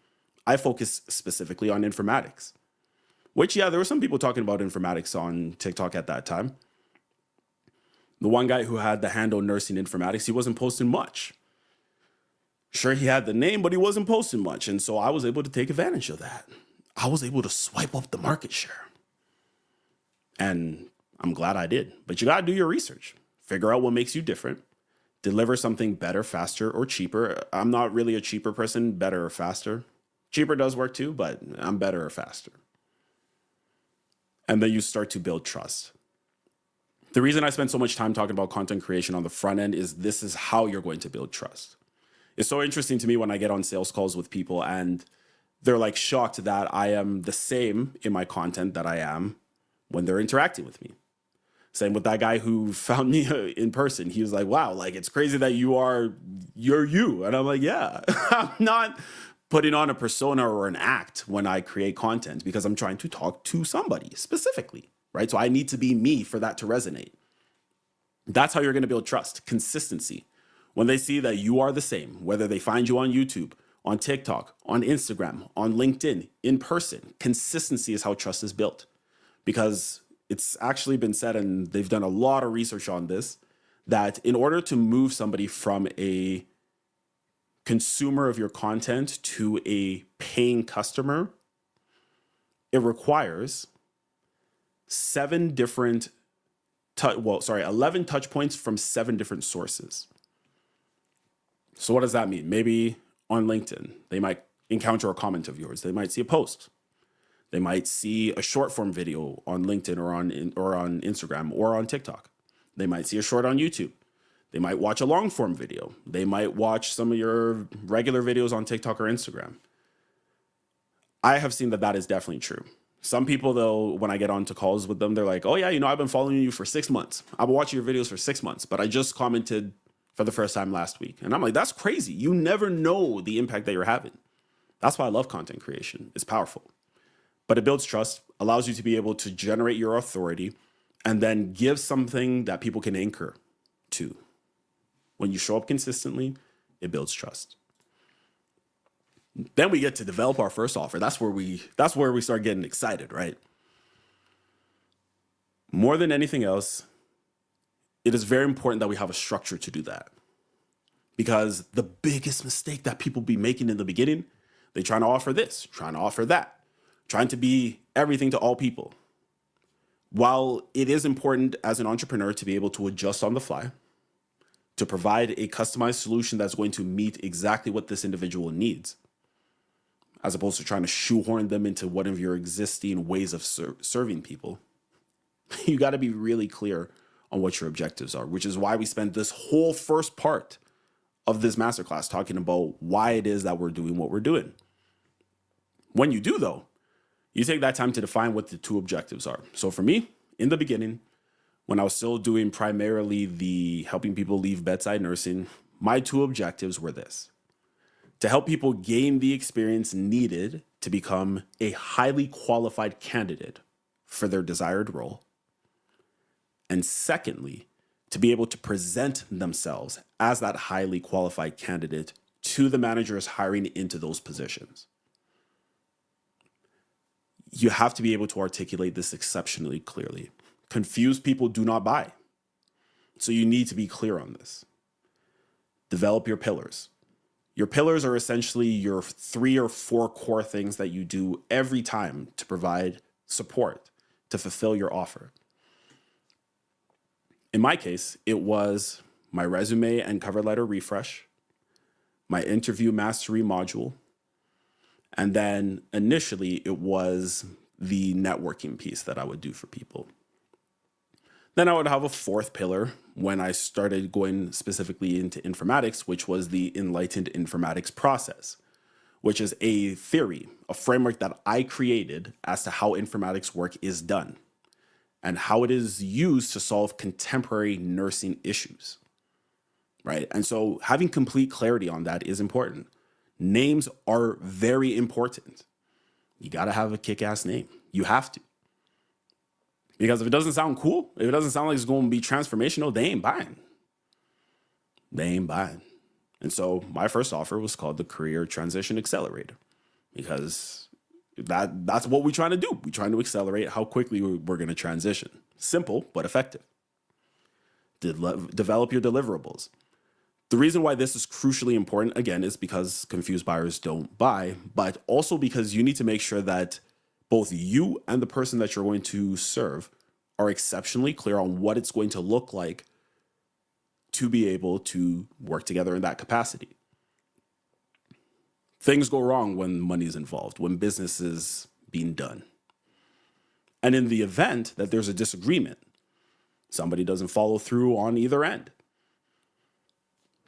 I focused specifically on informatics, which, yeah, there were some people talking about informatics on TikTok at that time. The one guy who had the handle nursing informatics, he wasn't posting much. Sure, he had the name, but he wasn't posting much. And so I was able to take advantage of that. I was able to swipe up the market share. And I'm glad I did. But you got to do your research. Figure out what makes you different. Deliver something better, faster, or cheaper. I'm not really a cheaper person, better or faster. Cheaper does work too, but I'm better or faster. And then you start to build trust. The reason I spend so much time talking about content creation on the front end is this is how you're going to build trust. It's so interesting to me when I get on sales calls with people and they're like shocked that I am the same in my content that I am when they're interacting with me. Same with that guy who found me in person. He was like, wow, like it's crazy that you're you. And I'm like, yeah, I'm not putting on a persona or an act when I create content because I'm trying to talk to somebody specifically, right? So I need to be me for that to resonate. That's how you're going to build trust, consistency. When they see that you are the same, whether they find you on YouTube, on TikTok, on Instagram, on LinkedIn, in person, consistency is how trust is built. Because it's actually been said, and they've done a lot of research on this, that in order to move somebody from a consumer of your content to a paying customer, it requires 11 touch points from 7 different sources. So what does that mean? Maybe on LinkedIn, they might encounter a comment of yours. They might see a post. They might see a short form video on LinkedIn or on Instagram or on TikTok. They might see a short on YouTube. They might watch a long form video. They might watch some of your regular videos on TikTok or Instagram. I have seen that is definitely true. Some people, though, when I get on to calls with them, they're like, oh, yeah, I've been following you for 6 months. I've been watching your videos for 6 months, but I just commented for the first time last week. And I'm like, that's crazy. You never know the impact that you're having. That's why I love content creation. It's powerful. But it builds trust, allows you to be able to generate your authority, and then give something that people can anchor to. When you show up consistently, it builds trust. Then we get to develop our first offer. That's where we start getting excited, right? More than anything else, it is very important that we have a structure to do that. Because the biggest mistake that people be making in the beginning, they trying to offer this, trying to offer that, trying to be everything to all people. While it is important as an entrepreneur to be able to adjust on the fly, to provide a customized solution that's going to meet exactly what this individual needs, as opposed to trying to shoehorn them into one of your existing ways of serving people, you got to be really clear on what your objectives are, which is why we spent this whole first part of this masterclass talking about why it is that we're doing what we're doing. When you do, though, you take that time to define what the 2 objectives are. So for me, in the beginning, when I was still doing primarily the helping people leave bedside nursing, my 2 objectives were this: to help people gain the experience needed to become a highly qualified candidate for their desired role. And secondly, to be able to present themselves as that highly qualified candidate to the managers hiring into those positions. You have to be able to articulate this exceptionally clearly. Confused people do not buy. So you need to be clear on this. Develop your pillars. Your pillars are essentially your 3 or 4 core things that you do every time to provide support, to fulfill your offer. In my case, it was my resume and cover letter refresh, my interview mastery module, And then initially it was the networking piece that I would do for people. Then I would have a fourth pillar when I started going specifically into informatics, which was the enlightened informatics process, which is a theory, a framework that I created as to how informatics work is done and how it is used to solve contemporary nursing issues, right? And so having complete clarity on that is important. Names are very important. You got to have a kick-ass name. You have to. Because if it doesn't sound cool, if it doesn't sound like it's going to be transformational, they ain't buying. They ain't buying. And so my first offer was called the Career Transition Accelerator, because that's what we're trying to do. We're trying to accelerate how quickly we're going to transition. Simple, but effective. Develop your deliverables. The reason why this is crucially important, again, is because confused buyers don't buy, but also because you need to make sure that both you and the person that you're going to serve are exceptionally clear on what it's going to look like to be able to work together in that capacity. Things go wrong when money is involved, when business is being done. And in the event that there's a disagreement, somebody doesn't follow through on either end,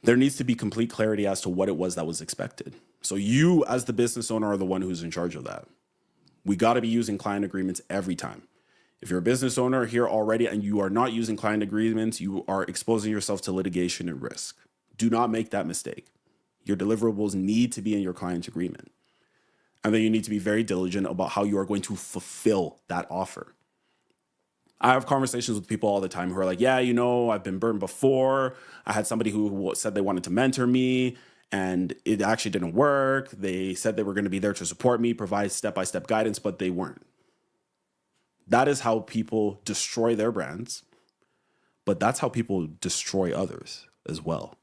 there needs to be complete clarity as to what it was that was expected. So you, as the business owner, are the one who's in charge of that. We got to be using client agreements every time. If you're a business owner here already and you are not using client agreements, you are exposing yourself to litigation and risk. Do not make that mistake. Your deliverables need to be in your client agreement. And then you need to be very diligent about how you are going to fulfill that offer. I have conversations with people all the time who are like, yeah, I've been burned before. I had somebody who said they wanted to mentor me, and it actually didn't work. They said they were going to be there to support me, provide step-by-step guidance, but they weren't. That is how people destroy their brands, but that's how people destroy others as well.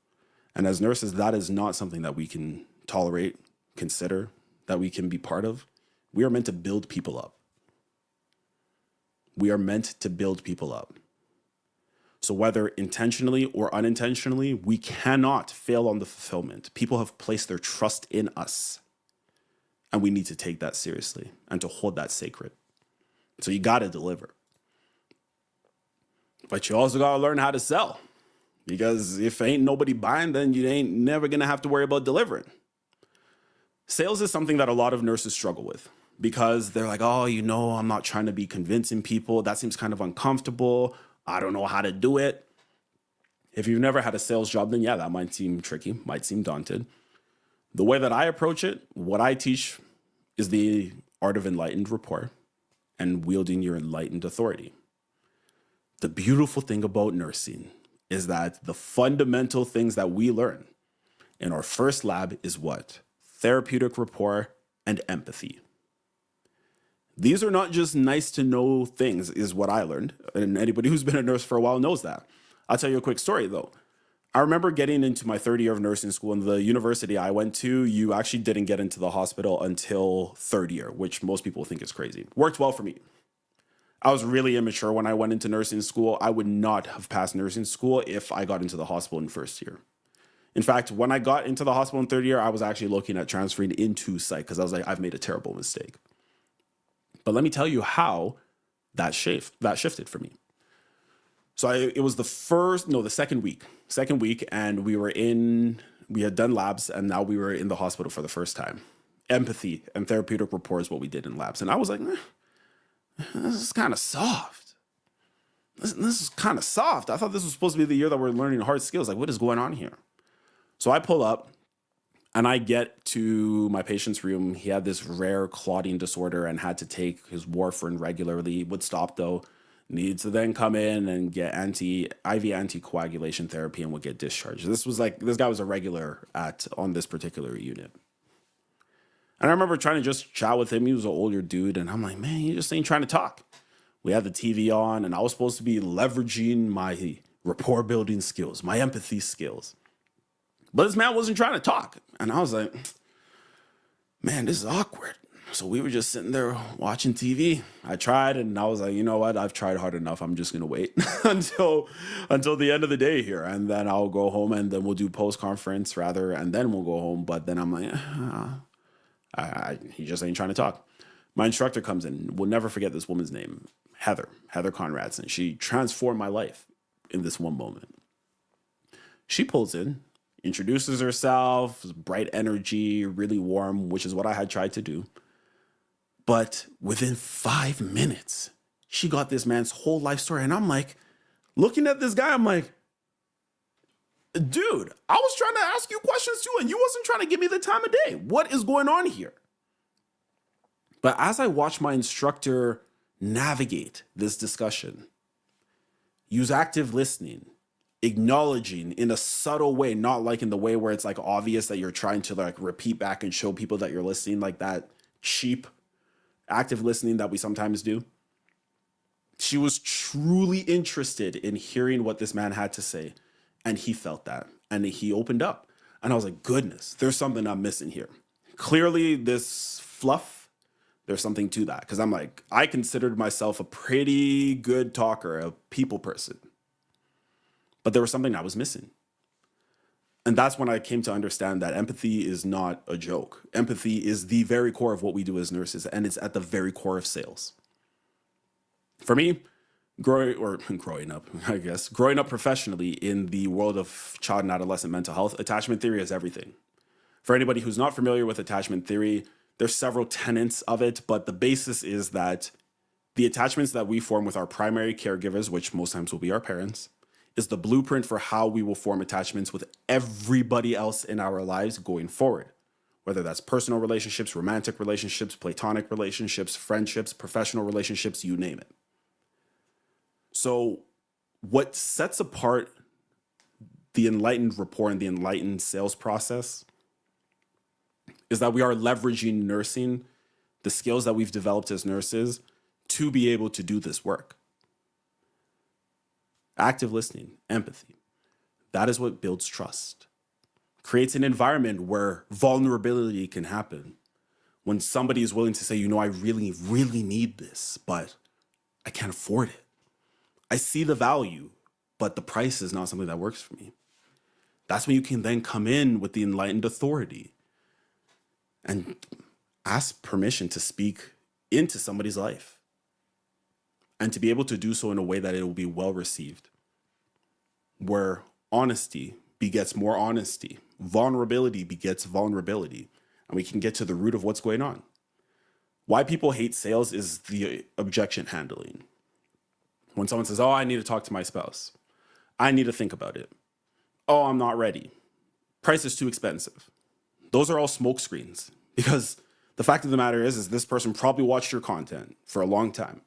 And as nurses, that is not something that we can tolerate, consider, that we can be part of. We are meant to build people up. We are meant to build people up. So whether intentionally or unintentionally, we cannot fail on the fulfillment. People have placed their trust in us, and we need to take that seriously and to hold that sacred. So you got to deliver. But you also got to learn how to sell, because if ain't nobody buying, then you ain't never going to have to worry about delivering. Sales is something that a lot of nurses struggle with, because they're like, oh, I'm not trying to be convincing people. That seems kind of uncomfortable. I don't know how to do it. If you've never had a sales job, then yeah, that might seem tricky, might seem daunted. The way that I approach it, what I teach is the art of enlightened rapport and wielding your enlightened authority. The beautiful thing about nursing is that the fundamental things that we learn in our first lab is what? Therapeutic rapport and empathy. These are not just nice to know things, is what I learned. And anybody who's been a nurse for a while knows that. I'll tell you a quick story though. I remember getting into my third year of nursing school, and the university I went to, you actually didn't get into the hospital until third year, which most people think is crazy. Worked well for me. I was really immature when I went into nursing school. I would not have passed nursing school if I got into the hospital in first year. In fact, when I got into the hospital in third year, I was actually looking at transferring into psych, because I was like, I've made a terrible mistake. But let me tell you how that shifted for me. So it was the second week, and we had done labs, and now we were in the hospital for the first time. Empathy and therapeutic rapport is what we did in labs. And I was like, this is kind of soft. This is kind of soft. I thought this was supposed to be the year that we're learning hard skills. Like, what is going on here? So I pull up, and I get to my patient's room. He had this rare clotting disorder and had to take his warfarin regularly. Would stop though. Needs to then come in and get IV anticoagulation therapy and would get discharged. This guy was a regular on this particular unit. And I remember trying to just chat with him. He was an older dude, and I'm like, man, you just ain't trying to talk. We had the TV on, and I was supposed to be leveraging my rapport building skills, my empathy skills. But this man wasn't trying to talk. And I was like, man, this is awkward. So we were just sitting there watching TV. I tried, and I was like, you know what? I've tried hard enough. I'm just going to wait until the end of the day here. And then I'll go home, and then we'll do post-conference rather, and then we'll go home. But then I'm like, He just ain't trying to talk. My instructor comes in. We'll never forget this woman's name, Heather Conradson. She transformed my life in this one moment. She pulls in, introduces herself, bright energy, really warm, which is what I had tried to do. But within 5 minutes, she got this man's whole life story. And I'm like, looking at this guy, I'm like, dude, I was trying to ask you questions too, and you wasn't trying to give me the time of day. What is going on here? But as I watch my instructor navigate this discussion, use active listening, acknowledging in a subtle way, not like in the way where it's like obvious that you're trying to like repeat back and show people that you're listening, like that cheap active listening that we sometimes do. She was truly interested in hearing what this man had to say. And he felt that. And he opened up. And I was like, goodness, there's something I'm missing here. Clearly, this fluff, there's something to that. Because I'm like, I considered myself a pretty good talker, a people person. But there was something I was missing. And that's when I came to understand that empathy is not a joke. Empathy is the very core of what we do as nurses. And it's at the very core of sales. For me, growing up professionally in the world of child and adolescent mental health, attachment theory is everything. For anybody who's not familiar with attachment theory, there's several tenets of it, but the basis is that the attachments that we form with our primary caregivers, which most times will be our parents, is the blueprint for how we will form attachments with everybody else in our lives going forward. Whether that's personal relationships, romantic relationships, platonic relationships, friendships, professional relationships, you name it. So what sets apart the enlightened rapport and the enlightened sales process is that we are leveraging nursing, the skills that we've developed as nurses, to be able to do this work. Active listening, empathy, that is what builds trust. Creates an environment where vulnerability can happen. When somebody is willing to say, I really, really need this, but I can't afford it. I see the value, but the price is not something that works for me. That's when you can then come in with the enlightened authority and ask permission to speak into somebody's life and to be able to do so in a way that it will be well received, where honesty begets more honesty, vulnerability begets vulnerability, and we can get to the root of what's going on. Why people hate sales is the objection handling. When someone says, I need to talk to my spouse. I need to think about it. I'm not ready. Price is too expensive. Those are all smoke screens, because the fact of the matter is this person probably watched your content for a long time,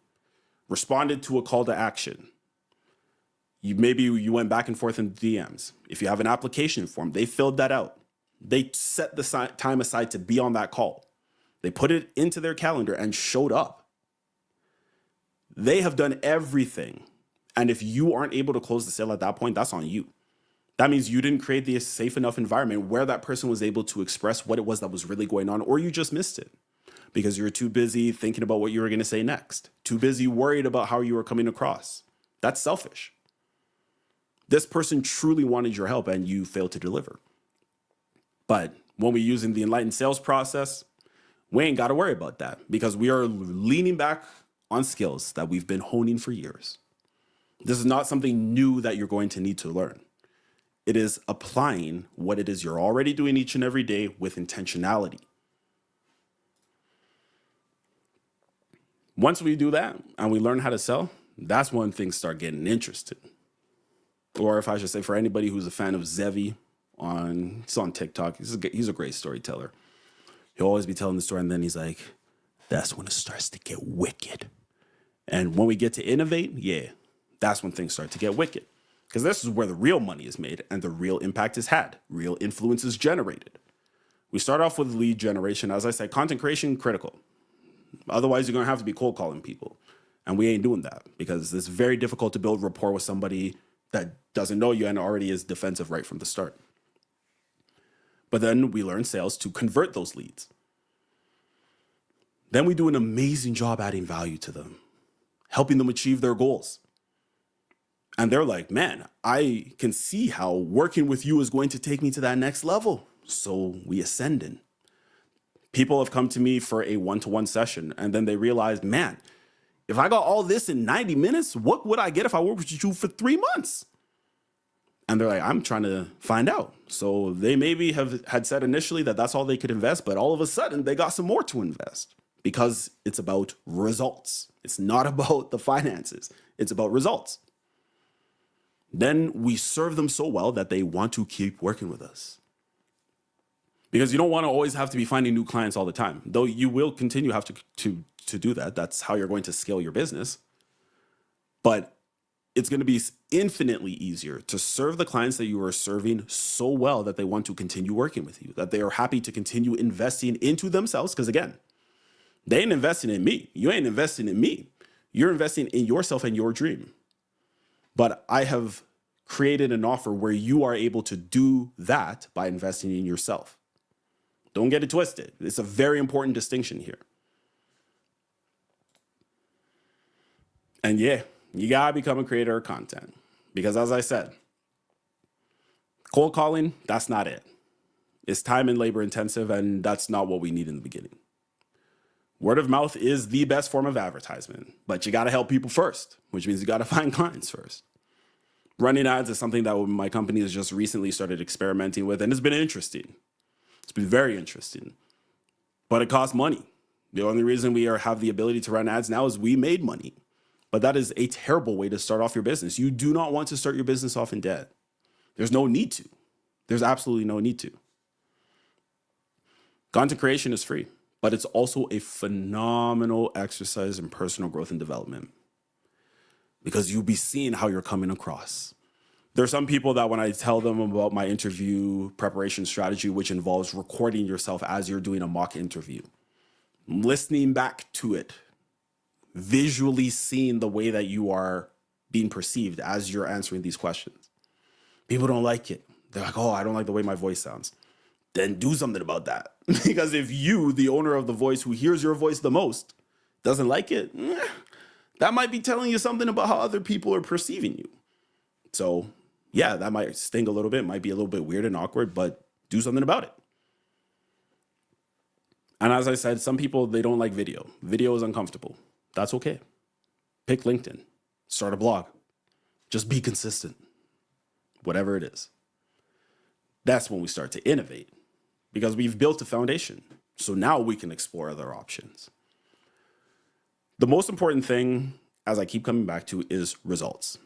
responded to a call to action. Maybe you went back and forth in DMs. If you have an application form, they filled that out. They set the time aside to be on that call. They put it into their calendar and showed up. They have done everything. And if you aren't able to close the sale at that point, that's on you. That means you didn't create the safe enough environment where that person was able to express what it was that was really going on, or you just missed it because you're too busy thinking about what you were going to say next, too busy worried about how you were coming across. That's selfish. This person truly wanted your help and you failed to deliver. But when we're using the enlightened sales process, we ain't got to worry about that because we are leaning back on skills that we've been honing for years. This is not something new that you're going to need to learn. It is applying what it is you're already doing each and every day with intentionality. Once we do that and we learn how to sell, that's when things start getting interesting. Or if I should say, for anybody who's a fan of Zevi, he's on TikTok, he's a great storyteller. He'll always be telling the story and then he's like, that's when it starts to get wicked. And when we get to innovate, that's when things start to get wicked. Because this is where the real money is made and the real impact is had, real influence is generated. We start off with lead generation. As I said, content creation, critical. Otherwise, you're going to have to be cold calling people. And we ain't doing that because it's very difficult to build rapport with somebody that doesn't know you and already is defensive right from the start. But then we learn sales to convert those leads. Then we do an amazing job adding value to them, helping them achieve their goals. And they're like, man, I can see how working with you is going to take me to that next level. So we ascend in. People have come to me for a one-to-one session and then they realize, man, if I got all this in 90 minutes, what would I get if I worked with you for 3 months? And they're like, I'm trying to find out. So they maybe had said initially that that's all they could invest, but all of a sudden they got some more to invest because it's about results. It's not about the finances. It's about results. Then we serve them so well that they want to keep working with us. Because you don't want to always have to be finding new clients all the time, though you will continue to have to do that. That's how you're going to scale your business. But it's going to be infinitely easier to serve the clients that you are serving so well that they want to continue working with you, that they are happy to continue investing into themselves. Because again, they ain't investing in me. You ain't investing in me. You're investing in yourself and your dream. But I have created an offer where you are able to do that by investing in yourself. Don't get it twisted. It's a very important distinction here. And yeah, you gotta become a creator of content. Because as I said, cold calling, that's not it. It's time and labor intensive, and that's not what we need in the beginning. Word of mouth is the best form of advertisement, but you gotta help people first, which means you gotta find clients first. Running ads is something that my company has just recently started experimenting with, and it's been interesting. It's been very interesting, but it costs money. The only reason we have the ability to run ads now is we made money. But that is a terrible way to start off your business. You do not want to start your business off in debt. There's no need to. There's absolutely no need to. Content creation is free, but it's also a phenomenal exercise in personal growth and development because you'll be seeing how you're coming across. There are some people that when I tell them about my interview preparation strategy, which involves recording yourself as you're doing a mock interview, listening back to it, visually seeing the way that you are being perceived as you're answering these questions. People don't like it. They're like, oh, I don't like the way my voice sounds. Then do something about that. Because if you, the owner of the voice who hears your voice the most, doesn't like it, that might be telling you something about how other people are perceiving you. So yeah, that might sting a little bit, might be a little bit weird and awkward, but do something about it. And as I said, some people, they don't like video. Video is uncomfortable. That's okay. Pick LinkedIn, start a blog, just be consistent, whatever it is. That's when we start to innovate because we've built a foundation. So now we can explore other options. The most important thing, as I keep coming back to, is results.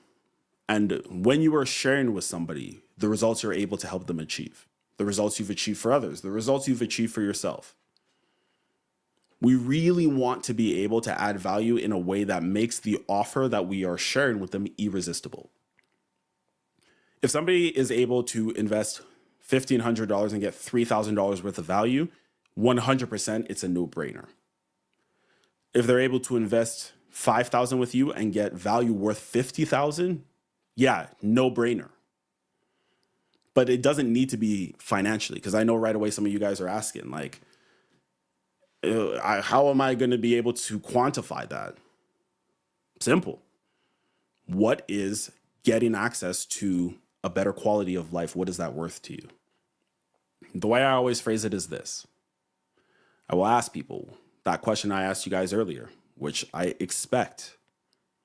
And when you are sharing with somebody, the results you're able to help them achieve, the results you've achieved for others, the results you've achieved for yourself. We really want to be able to add value in a way that makes the offer that we are sharing with them irresistible. If somebody is able to invest $1,500 and get $3,000 worth of value, 100% it's a no-brainer. If they're able to invest $5,000 with you and get value worth $50,000, yeah, no-brainer. But it doesn't need to be financially, because I know right away some of you guys are asking, like, how am I going to be able to quantify that? Simple. What is getting access to a better quality of life? What is that worth to you? The way I always phrase it is this. I will ask people that question I asked you guys earlier, which I expect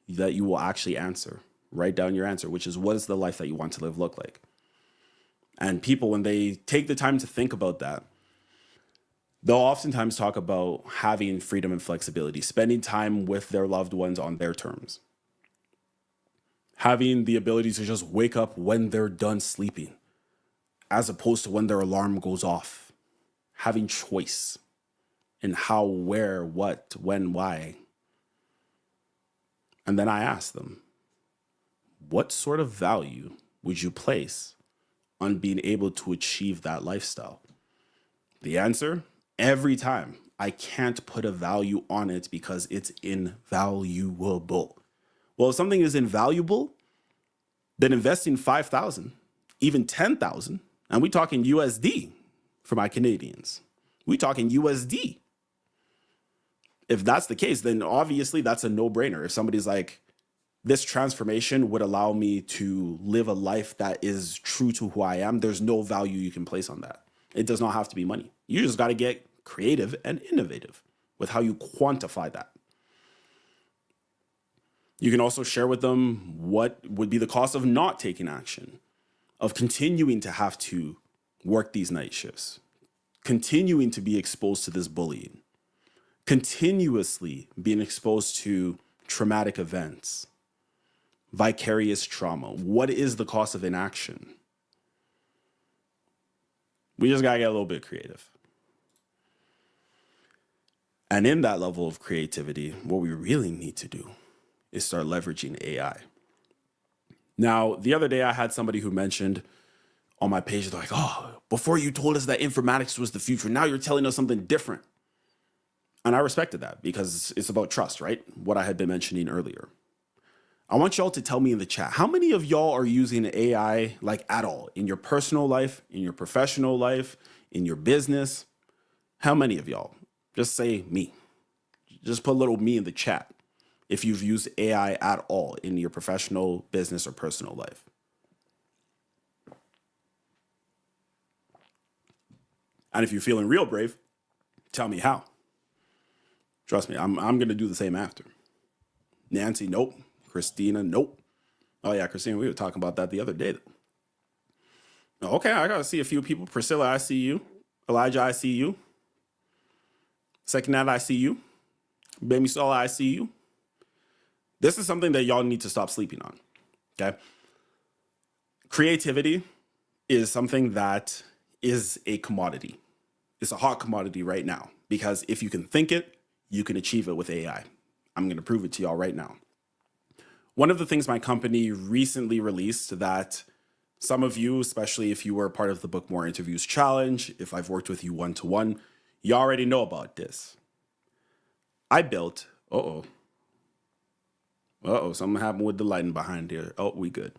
that you will actually answer. Write down your answer, which is, what is the life that you want to live look like? And people, when they take the time to think about that, they'll oftentimes talk about having freedom and flexibility, spending time with their loved ones on their terms, having the ability to just wake up when they're done sleeping, as opposed to when their alarm goes off, having choice in how, where, what, when, why. And then I ask them, what sort of value would you place on being able to achieve that lifestyle? The answer, every time, I can't put a value on it because it's invaluable. Well, if something is invaluable, then investing $5,000, even $10,000, and we're talking USD for my Canadians. We're talking USD. If that's the case, then obviously that's a no-brainer. If somebody's like, this transformation would allow me to live a life that is true to who I am, there's no value you can place on that. It does not have to be money. You just got to get creative, and innovative with how you quantify that. You can also share with them what would be the cost of not taking action, of continuing to have to work these night shifts, continuing to be exposed to this bullying, continuously being exposed to traumatic events, vicarious trauma. What is the cost of inaction? We just gotta get a little bit creative. And in that level of creativity, what we really need to do is start leveraging AI. Now, the other day I had somebody who mentioned on my page, they're like, oh, before you told us that informatics was the future, now you're telling us something different. And I respected that because it's about trust, right? What I had been mentioning earlier. I want y'all to tell me in the chat, how many of y'all are using AI like at all in your personal life, in your professional life, in your business? How many of y'all? Just say me. Just put a little me in the chat if you've used AI at all in your professional, business, or personal life. And if you're feeling real brave, tell me how. Trust me, I'm going to do the same after. Nancy, nope. Christina, nope. Oh yeah, Christina, we were talking about that the other day. Okay, I got to see a few people. Priscilla, I see you. Elijah, I see you. Sekinat, I see you. Baby Sola, I see you. This is something that y'all need to stop sleeping on, okay? Creativity is something that is a commodity. It's a hot commodity right now because if you can think it, you can achieve it with AI. I'm going to prove it to y'all right now. One of the things my company recently released that some of you, especially if you were part of the Book More Interviews Challenge, if I've worked with you one-to-one, you already know about this. I built, something happened with the lighting behind here. Oh, we good.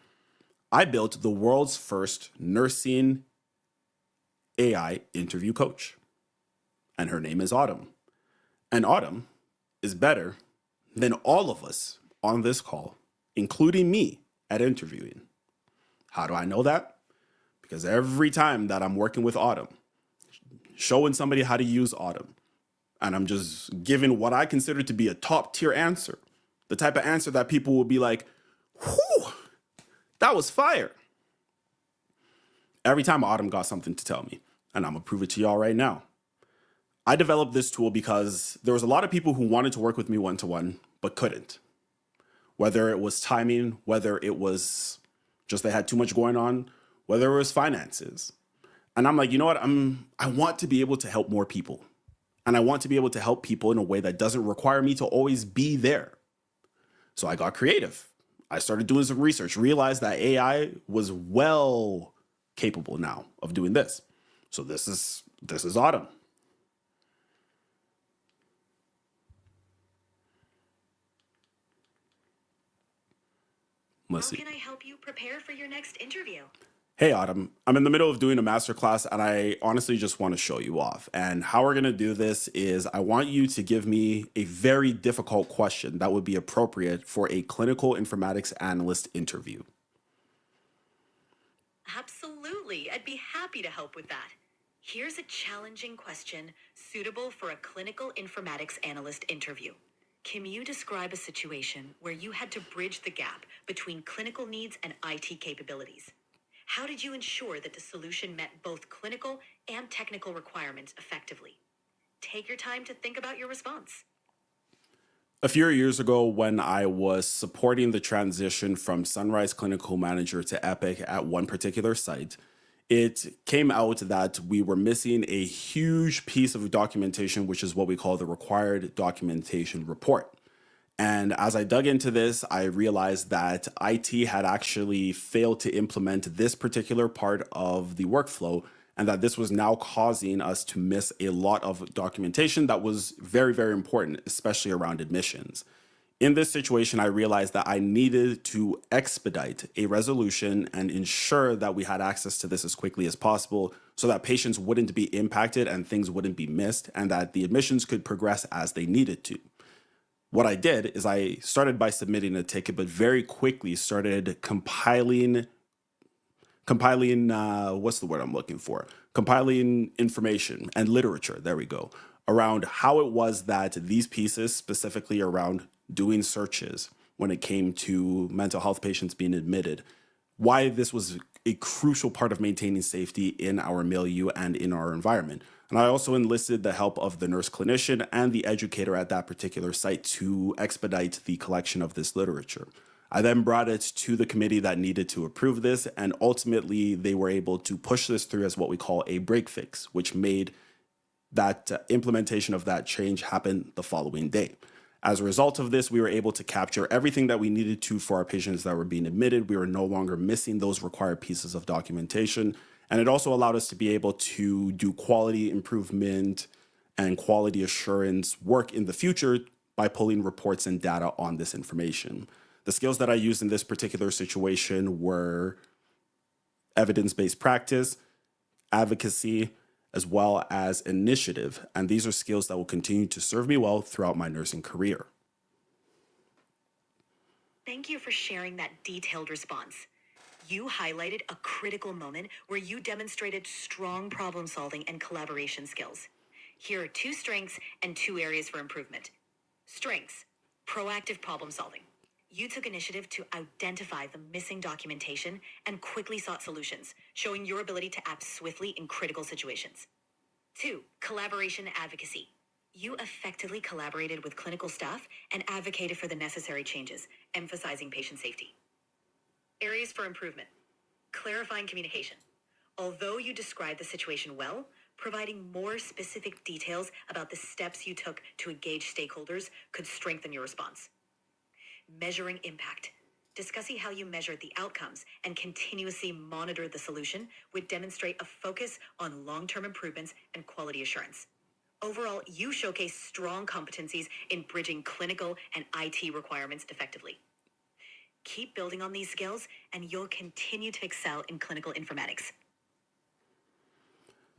I built the world's first nursing AI interview coach. And her name is Autumn. And Autumn is better than all of us on this call, including me at interviewing. How do I know that? Because every time that I'm working with Autumn, showing somebody how to use Autumn, and I'm just giving what I consider to be a top tier answer, the type of answer that people will be like, whew, that was fire. Every time Autumn got something to tell me, and I'm gonna prove it to y'all right now. I developed this tool because there was a lot of people who wanted to work with me one-to-one, but couldn't. Whether it was timing, whether it was just they had too much going on, whether it was finances. And I'm like, you know what? I want to be able to help more people. And I want to be able to help people in a way that doesn't require me to always be there. So I got creative. I started doing some research, realized that AI was well capable now of doing this. So this is Autumn. Let's see. How can I help you prepare for your next interview? Hey, Autumn, I'm in the middle of doing a masterclass and I honestly just want to show you off. And how we're going to do this is I want you to give me a very difficult question that would be appropriate for a clinical informatics analyst interview. Absolutely. I'd be happy to help with that. Here's a challenging question suitable for a clinical informatics analyst interview. Can you describe a situation where you had to bridge the gap between clinical needs and IT capabilities? How did you ensure that the solution met both clinical and technical requirements effectively? Take your time to think about your response. A few years ago, when I was supporting the transition from Sunrise Clinical Manager to Epic at one particular site, it came out that we were missing a huge piece of documentation, which is what we call the required documentation report. And as I dug into this, I realized that IT had actually failed to implement this particular part of the workflow, and that this was now causing us to miss a lot of documentation that was very, very important, especially around admissions. In this situation, I realized that I needed to expedite a resolution and ensure that we had access to this as quickly as possible so that patients wouldn't be impacted and things wouldn't be missed, and that the admissions could progress as they needed to. What I did is I started by submitting a ticket, but very quickly started compiling compiling, what's the word I'm looking for? Compiling information and literature, there we go, around how it was that these pieces, specifically around doing searches when it came to mental health patients being admitted, why this was a crucial part of maintaining safety in our milieu and in our environment. And I also enlisted the help of the nurse clinician and the educator at that particular site to expedite the collection of this literature. I then brought it to the committee that needed to approve this, and ultimately they were able to push this through as what we call a break fix, which made that implementation of that change happen the following day. As a result of this, we were able to capture everything that we needed to for our patients that were being admitted. We were no longer missing those required pieces of documentation. And it also allowed us to be able to do quality improvement and quality assurance work in the future by pulling reports and data on this information. The skills that I used in this particular situation were evidence-based practice, advocacy, as well as initiative. And these are skills that will continue to serve me well throughout my nursing career. Thank you for sharing that detailed response. You highlighted a critical moment where you demonstrated strong problem solving and collaboration skills. Here are 2 strengths and 2 areas for improvement. Strengths: proactive problem solving. You took initiative to identify the missing documentation and quickly sought solutions, showing your ability to act swiftly in critical situations. 2, collaboration advocacy. You effectively collaborated with clinical staff and advocated for the necessary changes, emphasizing patient safety. Areas for improvement: clarifying communication. Although you described the situation well, providing more specific details about the steps you took to engage stakeholders could strengthen your response. Measuring impact. Discussing how you measured the outcomes and continuously monitored the solution would demonstrate a focus on long-term improvements and quality assurance. Overall, you showcase strong competencies in bridging clinical and IT requirements effectively. Keep building on these skills, and you'll continue to excel in clinical informatics.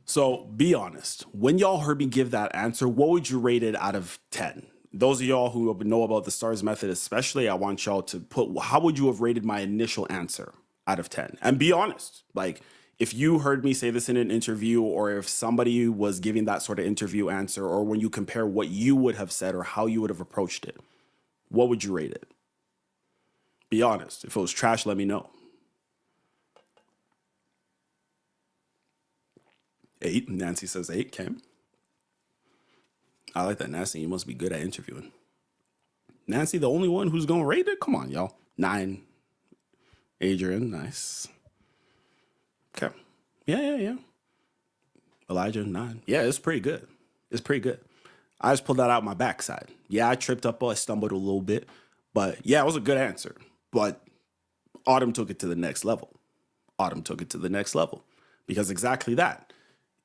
So be honest, when y'all heard me give that answer, what would you rate it out of 10? Those of y'all who know about the STARS method especially, I want y'all to put, how would you have rated my initial answer out of 10? And be honest, like if you heard me say this in an interview, or if somebody was giving that sort of interview answer, or when you compare what you would have said or how you would have approached it, what would you rate it? Be honest. If it was trash, let me know. 8. Nancy says 8. Cam. I like that, Nancy. You must be good at interviewing. Nancy, the only one who's going to rate it? Come on, y'all. 9. Adrian, nice. Okay. Yeah. Elijah, 9. Yeah, it's pretty good. It's pretty good. I just pulled that out my backside. Yeah, I tripped up, I stumbled a little bit. But yeah, it was a good answer. But Autumn took it to the next level. Because exactly that.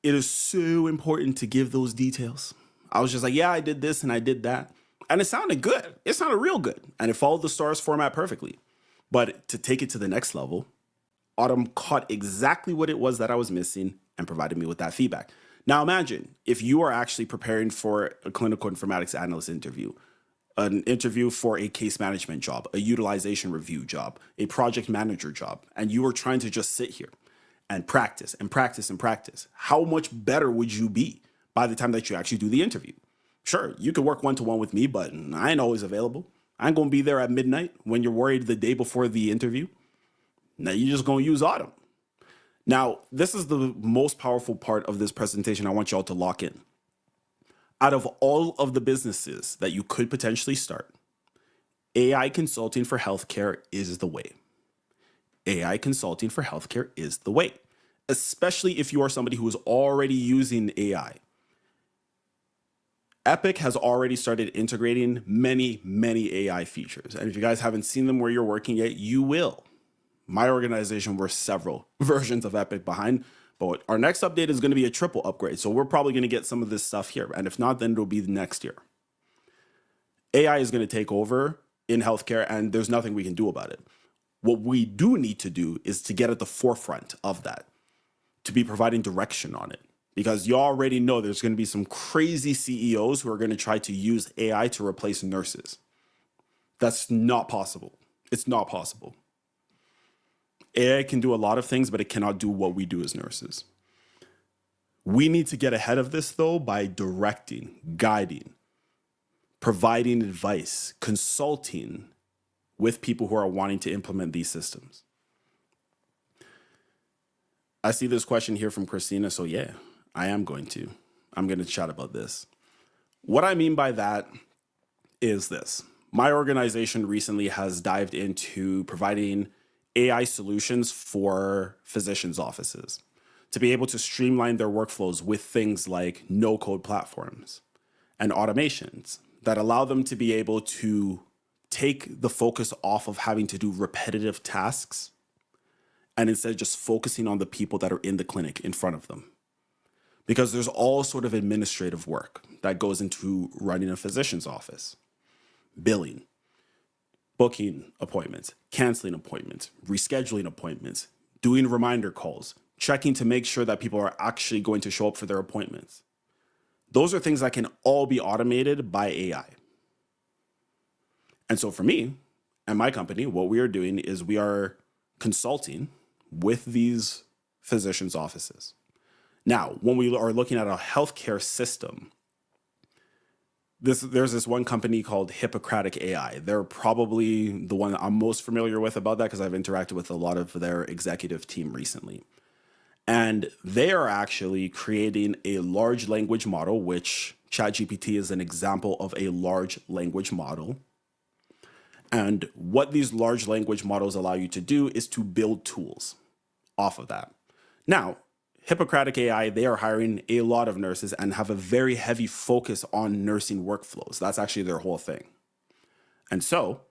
It is so important to give those details. I was just like, yeah, I did this and I did that. And it sounded good. It sounded real good. And it followed the STARS format perfectly. But to take it to the next level, Autumn caught exactly what it was that I was missing and provided me with that feedback. Now imagine if you are actually preparing for a clinical informatics analyst interview, an interview for a case management job, a utilization review job, a project manager job, and you are trying to just sit here and practice and practice and practice. How much better would you be by the time that you actually do the interview? Sure, you could work one-to-one with me, but I ain't always available. I ain't going to be there at midnight when you're worried the day before the interview. Now you're just going to use Autumn. Now, this is the most powerful part of this presentation I want y'all to lock in. Out of all of the businesses that you could potentially start, AI consulting for healthcare is the way. AI consulting for healthcare is the way, especially if you are somebody who is already using AI. Epic has already started integrating many AI features. And if you guys haven't seen them where you're working yet, you will. My organization, we're several versions of Epic behind, but our next update is going to be a triple upgrade. So we're probably going to get some of this stuff here. And if not, then it'll be the next year. AI is going to take over in healthcare, and there's nothing we can do about it. What we do need to do is to get at the forefront of that, to be providing direction on it. Because you already know there's going to be some crazy CEOs who are going to try to use AI to replace nurses. That's not possible. It's not possible. AI can do a lot of things, but it cannot do what we do as nurses. We need to get ahead of this, though, by directing, guiding, providing advice, consulting with people who are wanting to implement these systems. I see this question here from Christina, so yeah, I'm going to chat about this. What I mean by that is this. My organization recently has dived into providing AI solutions for physicians' offices to be able to streamline their workflows with things like no-code platforms and automations that allow them to be able to take the focus off of having to do repetitive tasks and instead just focusing on the people that are in the clinic in front of them. Because there's all sort of administrative work that goes into running a physician's office. Billing, booking appointments, canceling appointments, rescheduling appointments, doing reminder calls, checking to make sure that people are actually going to show up for their appointments. Those are things that can all be automated by AI. And so for me and my company, what we are doing is we are consulting with these physicians' offices. Now, when we are looking at a healthcare system, there's this one company called Hippocratic AI. They're probably the one I'm most familiar with about that because I've interacted with a lot of their executive team recently. And they are actually creating a large language model, which ChatGPT is an example of a large language model. And what these large language models allow you to do is to build tools off of that. Now, Hippocratic AI, they are hiring a lot of nurses and have a very heavy focus on nursing workflows. That's actually their whole thing. And so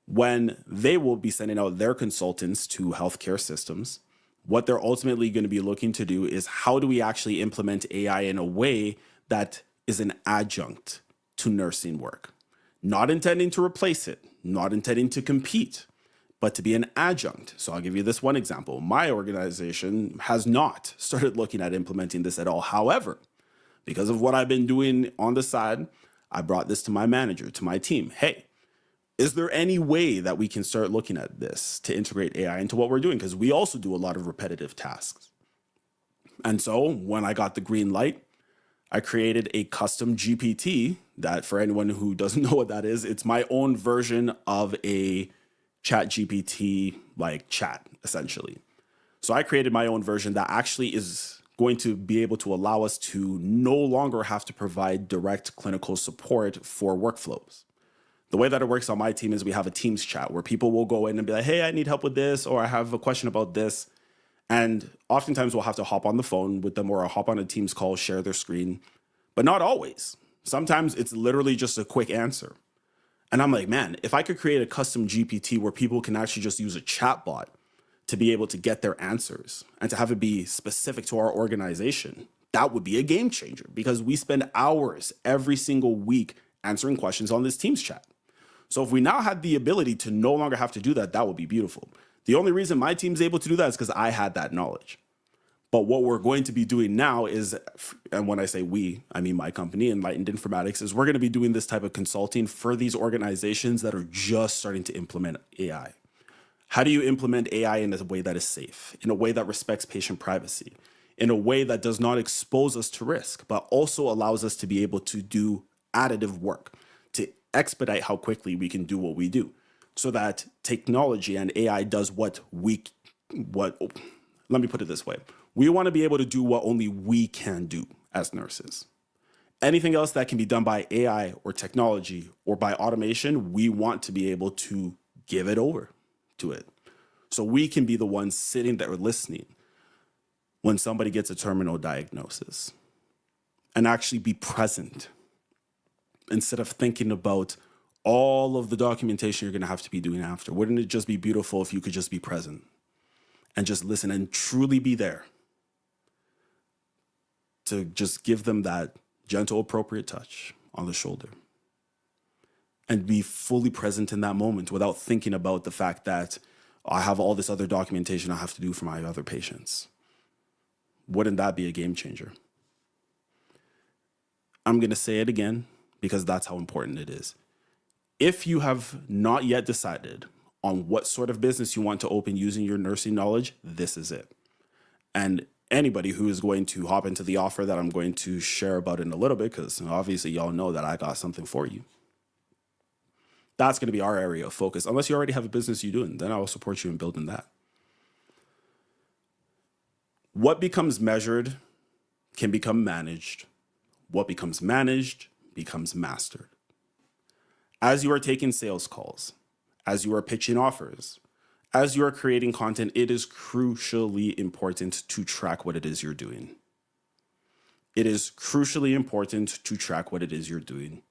when they will be sending out their consultants to healthcare systems, what they're ultimately going to be looking to do is how do we actually implement AI in a way that is an adjunct to nursing work? Not intending to replace it, not intending to compete, but to be an adjunct. So I'll give you this one example. My organization has not started looking at implementing this at all. However, because of what I've been doing on the side, I brought this to my manager, to my team. Hey, is there any way that we can start looking at this to integrate AI into what we're doing? Because we also do a lot of repetitive tasks. And so when I got the green light, I created a custom GPT that, for anyone who doesn't know what that is, it's my own version of a Chat GPT like chat, essentially. So I created my own version that actually is going to be able to allow us to no longer have to provide direct clinical support for workflows. The way that it works on my team is we have a Teams chat where people will go in and be like, hey, I need help with this, or I have a question about this. And oftentimes we'll have to hop on the phone with them or I'll hop on a Teams call, share their screen, but not always. Sometimes it's literally just a quick answer. And I'm like, man, if I could create a custom GPT where people can actually just use a chatbot to be able to get their answers and to have it be specific to our organization, that would be a game changer because we spend hours every single week answering questions on this Teams chat. So if we now had the ability to no longer have to do that, that would be beautiful. The only reason my team's able to do that is because I had that knowledge. But what we're going to be doing now is, and when I say we, I mean my company, Enlightened Informatics, is we're going to be doing this type of consulting for these organizations that are just starting to implement AI. How do you implement AI in a way that is safe, in a way that respects patient privacy, in a way that does not expose us to risk, but also allows us to be able to do additive work, to expedite how quickly we can do what we do, so that technology and AI does let me put it this way. We want to be able to do what only we can do as nurses. Anything else that can be done by AI or technology or by automation, we want to be able to give it over to it. So we can be the ones sitting there listening when somebody gets a terminal diagnosis and actually be present instead of thinking about all of the documentation you're going to have to be doing after. Wouldn't it just be beautiful if you could just be present and just listen and truly be there to just give them that gentle, appropriate touch on the shoulder and be fully present in that moment without thinking about the fact that I have all this other documentation I have to do for my other patients? Wouldn't that be a game changer? I'm going to say it again because that's how important it is. If you have not yet decided on what sort of business you want to open using your nursing knowledge, this is it. And anybody who is going to hop into the offer that I'm going to share about in a little bit, because obviously y'all know that I got something for you. That's going to be our area of focus. Unless you already have a business you're doing, then I will support you in building that. What becomes measured can become managed. What becomes managed becomes mastered. As you are taking sales calls, as you are pitching offers, as you are creating content, it is crucially important to track what it is you're doing. It is crucially important to track what it is you're doing.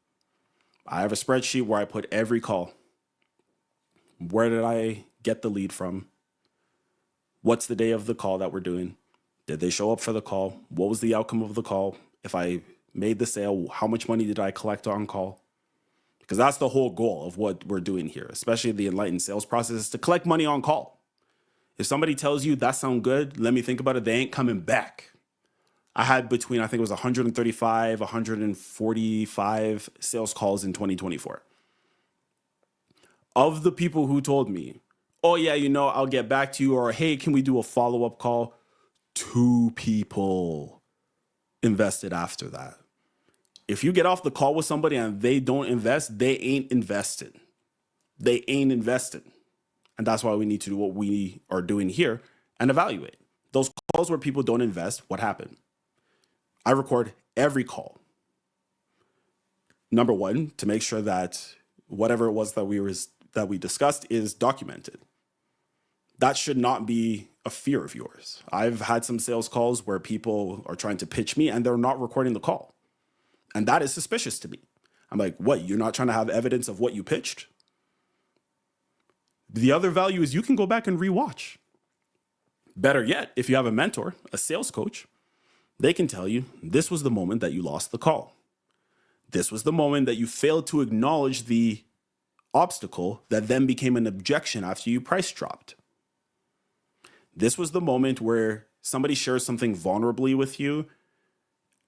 I have a spreadsheet where I put every call. Where did I get the lead from? What's the day of the call that we're doing? Did they show up for the call? What was the outcome of the call? If I made the sale, how much money did I collect on call? Because that's the whole goal of what we're doing here, especially the enlightened sales process, is to collect money on call. If somebody tells you that sounds good, let me think about it, they ain't coming back. I had between, I think it was 135, 145 sales calls in 2024. Of the people who told me, oh yeah, I'll get back to you, or hey, can we do a follow-up call? 2 people invested after that. If you get off the call with somebody and they don't invest, they ain't invested. They ain't invested. And that's why we need to do what we are doing here and evaluate. Those calls where people don't invest, what happened? I record every call. Number one, to make sure that whatever it was that we discussed is documented. That should not be a fear of yours. I've had some sales calls where people are trying to pitch me and they're not recording the call. And that is suspicious to me. I'm like, what? You're not trying to have evidence of what you pitched? The other value is you can go back and rewatch. Better yet, if you have a mentor, a sales coach, they can tell you this was the moment that you lost the call. This was the moment that you failed to acknowledge the obstacle that then became an objection after you price dropped. This was the moment where somebody shares something vulnerably with you,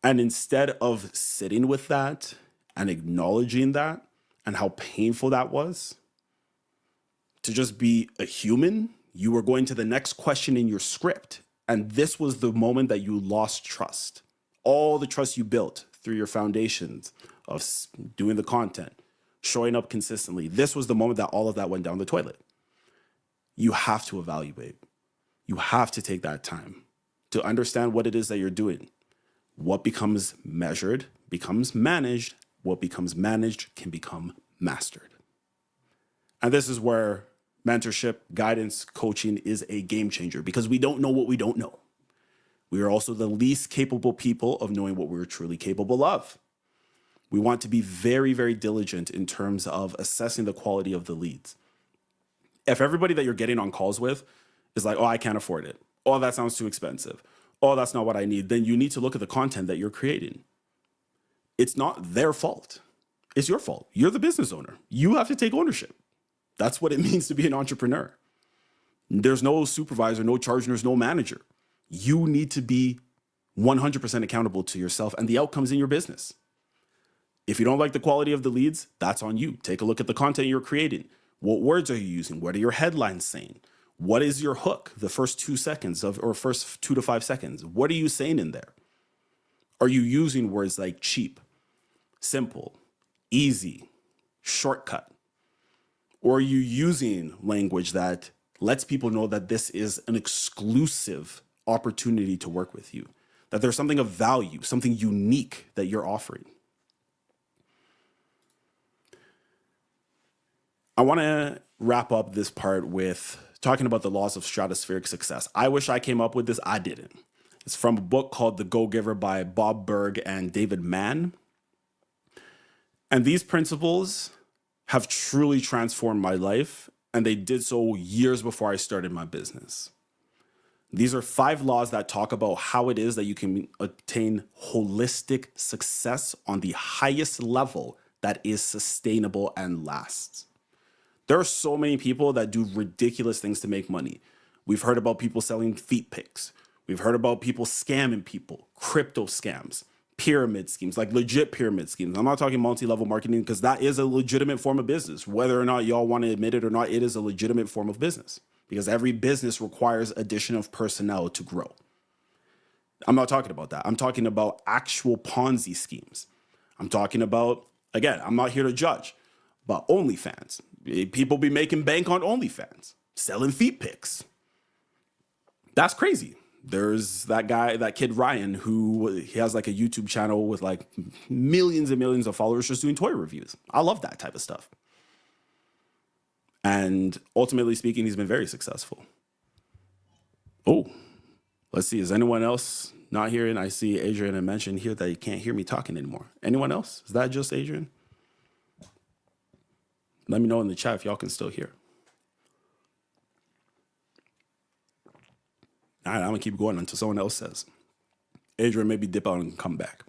and instead of sitting with that and acknowledging that and how painful that was, to just be a human, you were going to the next question in your script. And this was the moment that you lost trust. All the trust you built through your foundations of doing the content, showing up consistently. This was the moment that all of that went down the toilet. You have to evaluate. You have to take that time to understand what it is that you're doing. What becomes measured becomes managed. What becomes managed can become mastered. And this is where mentorship, guidance, coaching is a game changer, because we don't know what we don't know. We are also the least capable people of knowing what we're truly capable of. We want to be very, very diligent in terms of assessing the quality of the leads. If everybody that you're getting on calls with is like, oh, I can't afford it. Oh, that sounds too expensive. Oh, that's not what I need. Then you need to look at the content that you're creating. It's not their fault. It's your fault. You're the business owner. You have to take ownership. That's what it means to be an entrepreneur. There's no supervisor, no charge nurse, no manager. You need to be 100% accountable to yourself and the outcomes in your business. If you don't like the quality of the leads, that's on you. Take a look at the content you're creating. What words are you using? What are your headlines saying? What is your hook, the first 2 seconds or first 2 to 5 seconds? What are you saying in there? Are you using words like cheap, simple, easy, shortcut? Or are you using language that lets people know that this is an exclusive opportunity to work with you, that there's something of value, something unique that you're offering? I want to wrap up this part with talking about the laws of stratospheric success. I wish I came up with this. I didn't. It's from a book called The Go-Giver by Bob Burg and David Mann. And these principles have truly transformed my life, and they did so years before I started my business. These are 5 laws that talk about how it is that you can attain holistic success on the highest level that is sustainable and lasts. There are so many people that do ridiculous things to make money. We've heard about people selling feet pics. We've heard about people scamming people, crypto scams, pyramid schemes, like legit pyramid schemes. I'm not talking multi-level marketing because that is a legitimate form of business. Whether or not y'all want to admit it or not, it is a legitimate form of business because every business requires addition of personnel to grow. I'm not talking about that. I'm talking about actual Ponzi schemes. I'm talking about, again, I'm not here to judge, but OnlyFans. People be making bank on OnlyFans, selling feet pics. That's crazy. There's that guy, that kid Ryan, he has like a YouTube channel with like millions and millions of followers just doing toy reviews. I love that type of stuff. And ultimately speaking, he's been very successful. Oh, let's see. Is anyone else not here? And I see Adrian had mentioned here that he can't hear me talking anymore. Anyone else? Is that just Adrian? Let me know in the chat if y'all can still hear. All right, I'm going to keep going until someone else says. Adrian, maybe dip out and come back.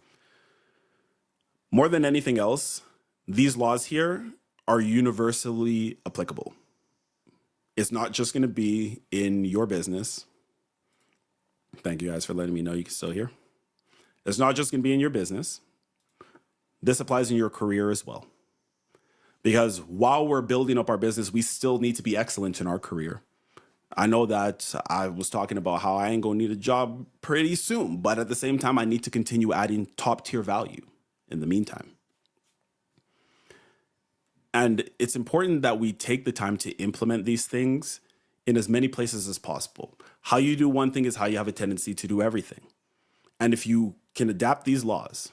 More than anything else, these laws here are universally applicable. It's not just going to be in your business. Thank you guys for letting me know you can still hear. It's not just going to be in your business. This applies in your career as well. Because while we're building up our business, we still need to be excellent in our career. I know that I was talking about how I ain't gonna need a job pretty soon, but at the same time, I need to continue adding top tier value in the meantime. And it's important that we take the time to implement these things in as many places as possible. How you do one thing is how you have a tendency to do everything. And if you can adapt these laws,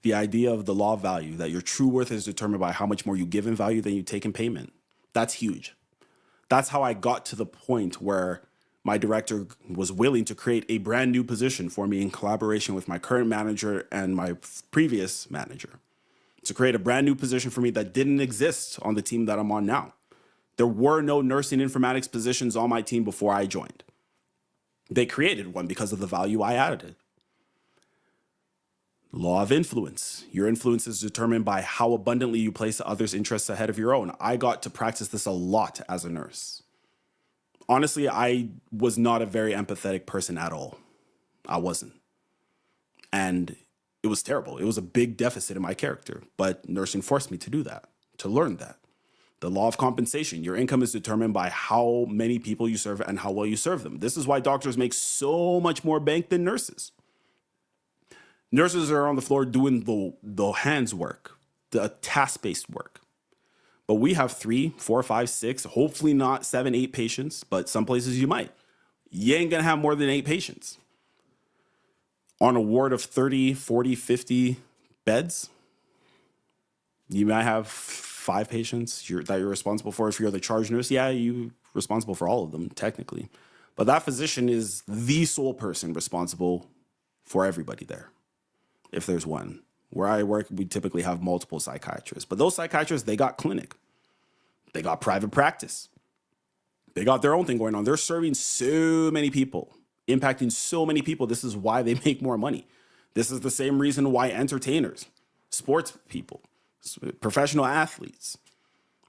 the idea of the law of value, that your true worth is determined by how much more you give in value than you take in payment, that's huge. That's how I got to the point where my director was willing to create a brand new position for me in collaboration with my current manager and my previous manager, to create a brand new position for me that didn't exist on the team that I'm on now. There were no nursing informatics positions on my team before I joined. They created one because of the value I added. Law of influence. Your influence is determined by how abundantly you place others' interests ahead of your own. I got to practice this a lot as a nurse. Honestly, I was not a very empathetic person at all. I wasn't. And it was terrible. It was a big deficit in my character, but nursing forced me to do that, to learn that. The law of compensation. Your income is determined by how many people you serve and how well you serve them. This is why doctors make so much more bank than nurses. Nurses are on the floor doing the hands work, the task-based work. But we have 3, 4, 5, 6, hopefully not 7, 8 patients, but some places you might. You ain't gonna have more than 8 patients. On a ward of 30, 40, 50 beds, you might have 5 patients that you're responsible for. If you're the charge nurse, yeah, you're responsible for all of them, technically. But that physician is the sole person responsible for everybody there. If there's one. Where I work, we typically have multiple psychiatrists. But those psychiatrists, they got clinic. They got private practice. They got their own thing going on. They're serving so many people, impacting so many people. This is why they make more money. This is the same reason why entertainers, sports people, professional athletes,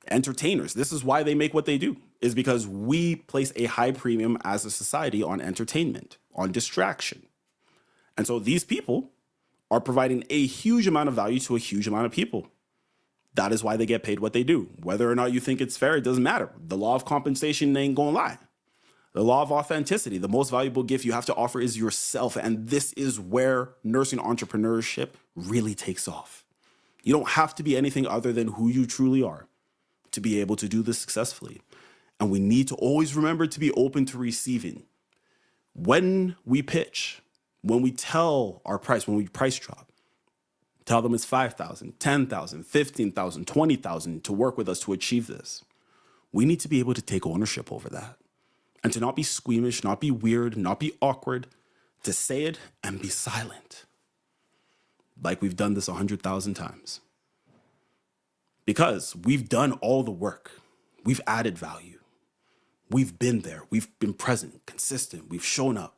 entertainers, this is why they make what they do, is because we place a high premium as a society on entertainment, on distraction. And so these people are providing a huge amount of value to a huge amount of people. That is why they get paid what they do. Whether or not you think it's fair, it doesn't matter. The law of compensation ain't gonna lie. The law of authenticity, the most valuable gift you have to offer is yourself. And this is where nursing entrepreneurship really takes off. You don't have to be anything other than who you truly are to be able to do this successfully. And we need to always remember to be open to receiving. When we pitch, when we tell our price, when we price drop, tell them it's $5,000, $10,000, $15,000, $20,000 to work with us to achieve this. We need to be able to take ownership over that and to not be squeamish, not be weird, not be awkward, to say it and be silent. Like we've done this 100,000 times. Because we've done all the work. We've added value. We've been there. We've been present, consistent. We've shown up.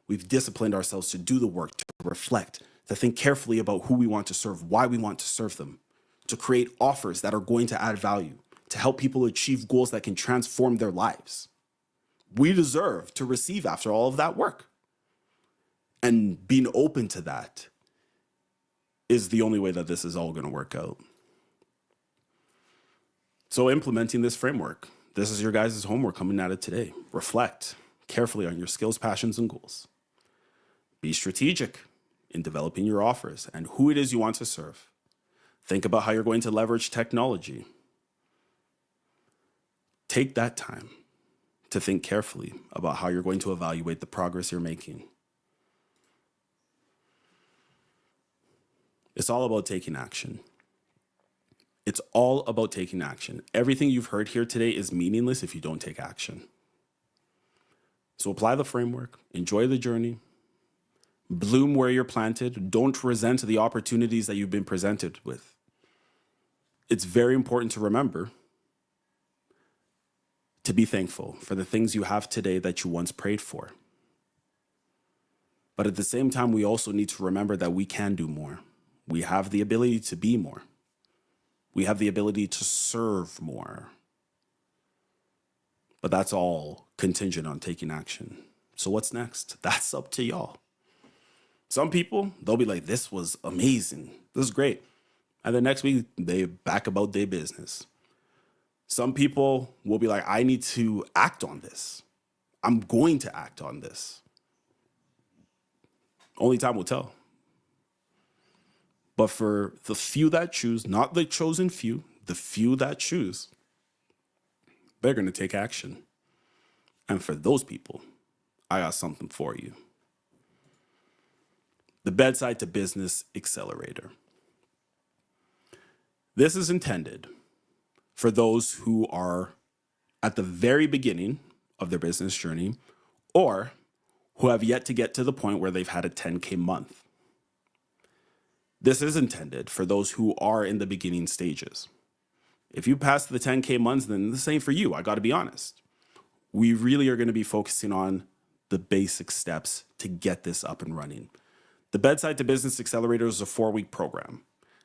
We've disciplined ourselves to do the work, to reflect, to think carefully about who we want to serve, why we want to serve them, to create offers that are going to add value, to help people achieve goals that can transform their lives. We deserve to receive after all of that work. And being open to that is the only way that this is all going to work out. So implementing this framework, this is your guys' homework coming at it today. Reflect carefully on your skills, passions, and goals. Be strategic in developing your offers and who it is you want to serve. Think about how you're going to leverage technology. Take that time to think carefully about how you're going to evaluate the progress you're making. It's all about taking action. It's all about taking action. Everything you've heard here today is meaningless if you don't take action. So apply the framework, enjoy the journey, bloom where you're planted. Don't resent the opportunities that you've been presented with. It's very important to remember to be thankful for the things you have today that you once prayed for. But at the same time, we also need to remember that we can do more. We have the ability to be more. We have the ability to serve more. But that's all contingent on taking action. So what's next? That's up to y'all. Some people, they'll be like, this was amazing. This is great. And the next week, they back about their business. Some people will be like, I need to act on this. I'm going to act on this. Only time will tell. But for the few that choose, not the chosen few, the few that choose, they're going to take action. And for those people, I got something for you. The Bedside to Business Accelerator. This is intended for those who are at the very beginning of their business journey or who have yet to get to the point where they've had a 10K month. This is intended for those who are in the beginning stages. If you pass the 10K months, then this ain't for you. I got to be honest. We really are going to be focusing on the basic steps to get this up and running. The Bedside to Business Accelerator is a 4-week program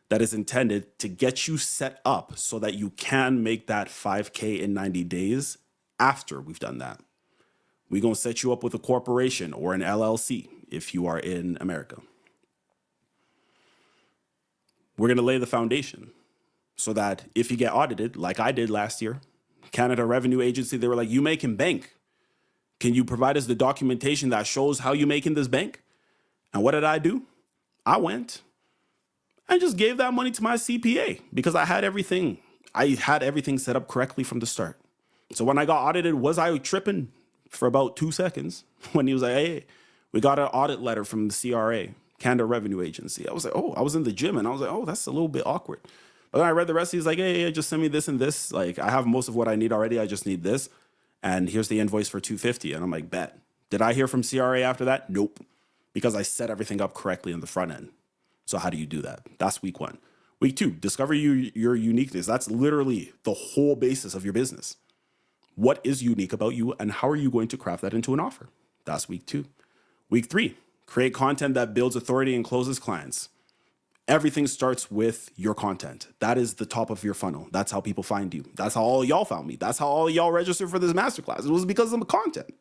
that is intended to get you set up so that you can make that 5K in 90 days after we've done that. We're going to set you up with a corporation or an LLC if you are in America. We're going to lay the foundation so that if you get audited, like I did last year, Canada Revenue Agency, they were like, you making bank. Can you provide us the documentation that shows how you making this bank? And what did I do? I went and just gave that money to my CPA because I had everything set up correctly from the start. So when I got audited, was I tripping for about 2 seconds when he was like, hey, we got an audit letter from the CRA, Canada Revenue Agency. I was like, oh, I was in the gym and I was like, oh, that's a little bit awkward. But then I read the rest. He's like, hey, just send me this and this. Like, I have most of what I need already. I just need this. And here's the invoice for $250. And I'm like, bet. Did I hear from CRA after that? Nope. Because I set everything up correctly in the front end. So how do you do that? That's week 1. Week 2, discover your uniqueness. That's literally the whole basis of your business. What is unique about you and how are you going to craft that into an offer? That's week 2. Week 3, create content that builds authority and closes clients. Everything starts with your content. That is the top of your funnel. That's how people find you. That's how all y'all found me. That's how all y'all registered for this masterclass. It was because of the content.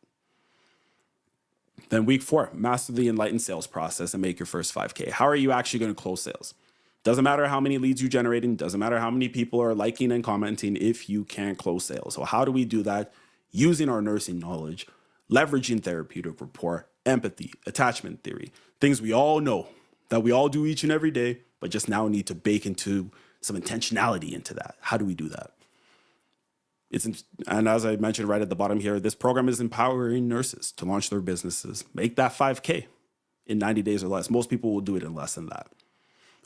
Then week 4, master the enlightened sales process and make your first 5K. How are you actually going to close sales? Doesn't matter how many leads you're generating. Doesn't matter how many people are liking and commenting if you can't close sales. So how do we do that? Using our nursing knowledge, leveraging therapeutic rapport, empathy, attachment theory, things we all know that we all do each and every day, but just now need to bake into some intentionality into that. How do we do that? And as I mentioned right at the bottom here, this program is empowering nurses to launch their businesses, make that 5K in 90 days or less. Most people will do it in less than that.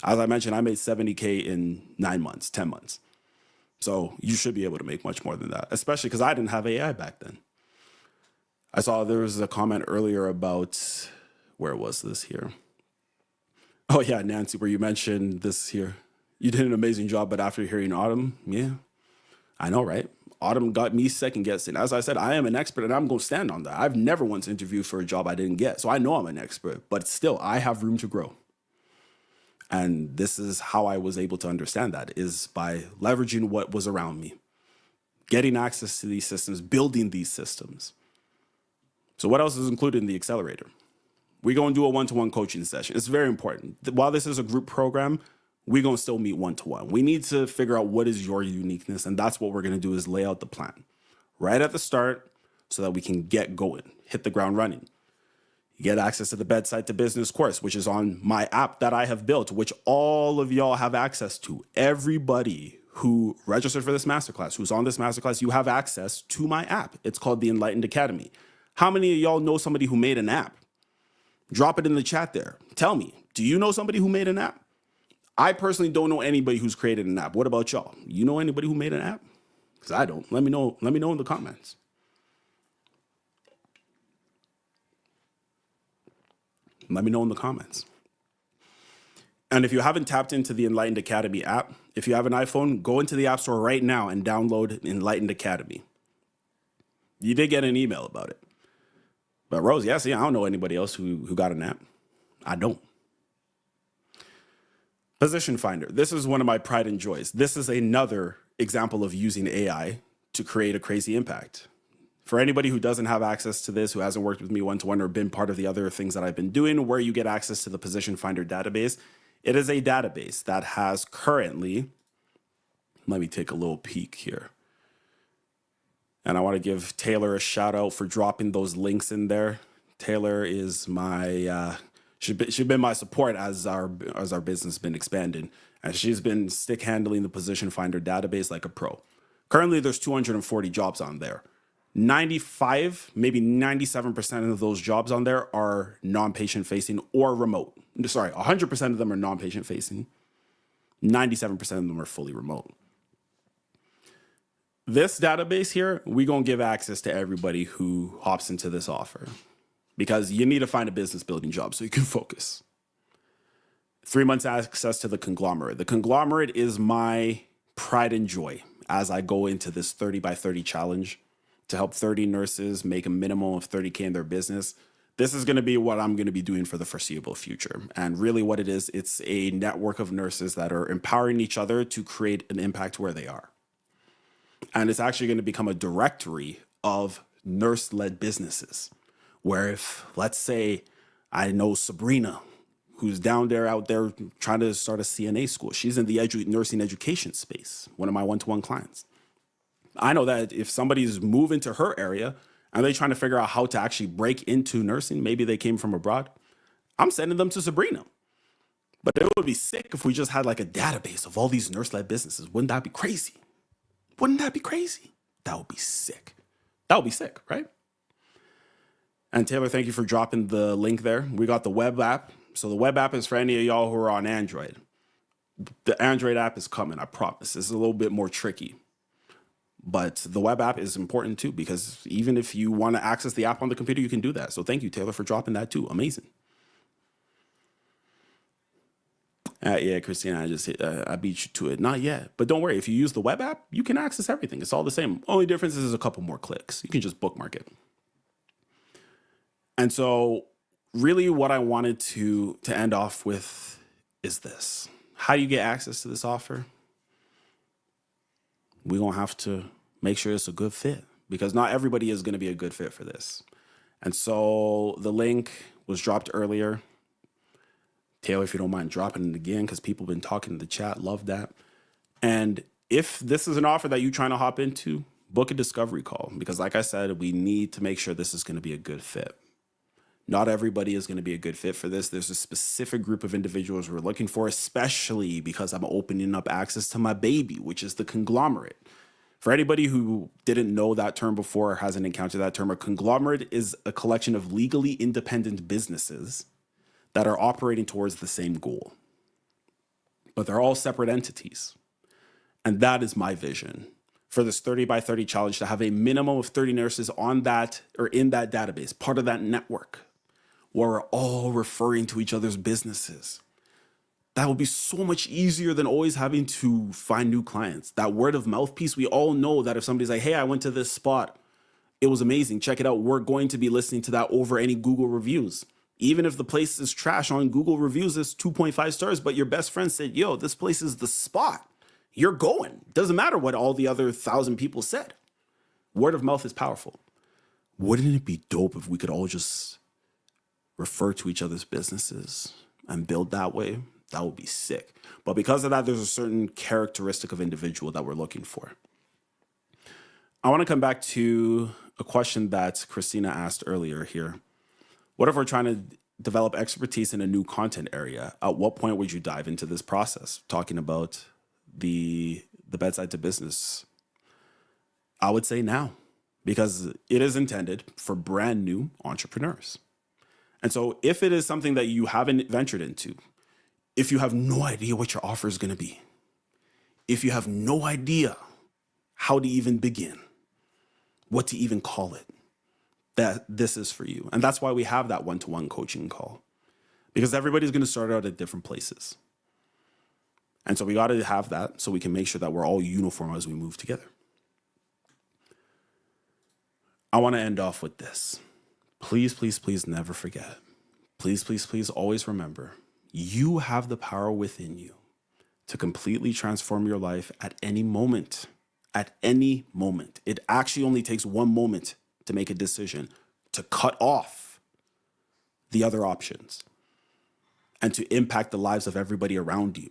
As I mentioned, I made 70K in 9 months, 10 months. So you should be able to make much more than that, especially because I didn't have AI back then. I saw there was a comment earlier about, where was this here? Oh yeah, Nancy, where you mentioned this here. You did an amazing job, but after hearing Autumn, yeah, I know, right? Autumn got me second guessing. As I said, I am an expert and I'm going to stand on that. I've never once interviewed for a job I didn't get. So I know I'm an expert, but still I have room to grow. And this is how I was able to understand that, is by leveraging what was around me, getting access to these systems, building these systems. So what else is included in the accelerator? We're going to do a one-to-one coaching session. It's very important. While this is a group program, we're going to still meet one-to-one. We need to figure out what is your uniqueness, and that's what we're going to do is lay out the plan right at the start so that we can get going, hit the ground running. You get access to the Bedside to Business course, which is on my app that I have built, which all of y'all have access to. Everybody who registered for this masterclass, who's on this masterclass, you have access to my app. It's called the Enlightened Academy. How many of y'all know somebody who made an app? Drop it in the chat there. Tell me, do you know somebody who made an app? I personally don't know anybody who's created an app. What about y'all? You know anybody who made an app? Because I don't. Let me know. Let me know in the comments. Let me know in the comments. And if you haven't tapped into the Enlightened Academy app, if you have an iPhone, go into the App Store right now and download Enlightened Academy. You did get an email about it. But Rose, I don't know anybody else who got an app. I don't. Position Finder. This is one of my pride and joys. This is another example of using AI to create a crazy impact. For anybody who doesn't have access to this, who hasn't worked with me one-to-one or been part of the other things that I've been doing, where you get access to the Position Finder database, it is a database that has currently, let me take a little peek here. And I want to give Taylor a shout out for dropping those links in there. Taylor is my, she's been my support as our business has been expanding. And she's been stick handling the Position Finder database like a pro. Currently, there's 240 jobs on there. 95, maybe 97% of those jobs on there are non-patient facing or remote. Sorry, 100% of them are non-patient facing. 97% of them are fully remote. This database here, we're going to give access to everybody who hops into this offer because you need to find a business building job so you can focus. 3 months access to the conglomerate. The conglomerate is my pride and joy as I go into this 30 by 30 challenge to help 30 nurses make a minimum of 30K in their business. This is going to be what I'm going to be doing for the foreseeable future. And really what it is, it's a network of nurses that are empowering each other to create an impact where they are. And it's actually going to become a directory of nurse-led businesses where if, let's say, I know Sabrina, who's down there out there trying to start a CNA school. She's in the nursing education space, one of my one-to-one clients. I know that if somebody's moving to her area and they're trying to figure out how to actually break into nursing, maybe they came from abroad, I'm sending them to Sabrina. But it would be sick if we just had like a database of all these nurse-led businesses. Wouldn't that be crazy? Wouldn't that be crazy? That would be sick. That would be sick, right? And Taylor, thank you for dropping the link there. We got the web app. So the web app is for any of y'all who are on Android. The Android app is coming, I promise. It's a little bit more tricky. But the web app is important too, because even if you want to access the app on the computer, you can do that. So thank you, Taylor, for dropping that too. Amazing. Yeah, Christina, I beat you to it. Not yet. But don't worry. If you use the web app, you can access everything. It's all the same. Only difference is a couple more clicks. You can just bookmark it. And so really what I wanted to end off with is this. How do you get access to this offer? We're going to have to make sure it's a good fit because not everybody is going to be a good fit for this. And so the link was dropped earlier. Taylor, if you don't mind dropping it again, because people have been talking in the chat, love that. And if this is an offer that you're trying to hop into, book a discovery call. Because like I said, we need to make sure this is going to be a good fit. Not everybody is going to be a good fit for this. There's a specific group of individuals we're looking for, especially because I'm opening up access to my baby, which is the conglomerate. For anybody who didn't know that term before or hasn't encountered that term, a conglomerate is a collection of legally independent businesses that are operating towards the same goal. But they're all separate entities. And that is my vision for this 30 by 30 challenge, to have a minimum of 30 nurses on that or in that database, part of that network, where we're all referring to each other's businesses. That would be so much easier than always having to find new clients. That word of mouth piece, we all know that if somebody's like, hey, I went to this spot, it was amazing, check it out. We're going to be listening to that over any Google reviews. Even if the place is trash on Google reviews, it's 2.5 stars, but your best friend said, yo, this place is the spot. You're going. Doesn't matter what all the other 1,000 people said. Word of mouth is powerful. Wouldn't it be dope if we could all just refer to each other's businesses and build that way, that would be sick. But because of that, there's a certain characteristic of individual that we're looking for. I want to come back to a question that Christina asked earlier here. What if we're trying to develop expertise in a new content area? At what point would you dive into this process? Talking about the bedside to business. I would say now, because it is intended for brand new entrepreneurs. And so if it is something that you haven't ventured into, if you have no idea what your offer is going to be, if you have no idea how to even begin, what to even call it, that this is for you. And that's why we have that one-to-one coaching call, because everybody's going to start out at different places. And so we got to have that so we can make sure that we're all uniform as we move together. I want to end off with this. Please, please, please never forget. Please, please, please always remember, you have the power within you to completely transform your life at any moment. At any moment. It actually only takes one moment to make a decision to cut off the other options and to impact the lives of everybody around you.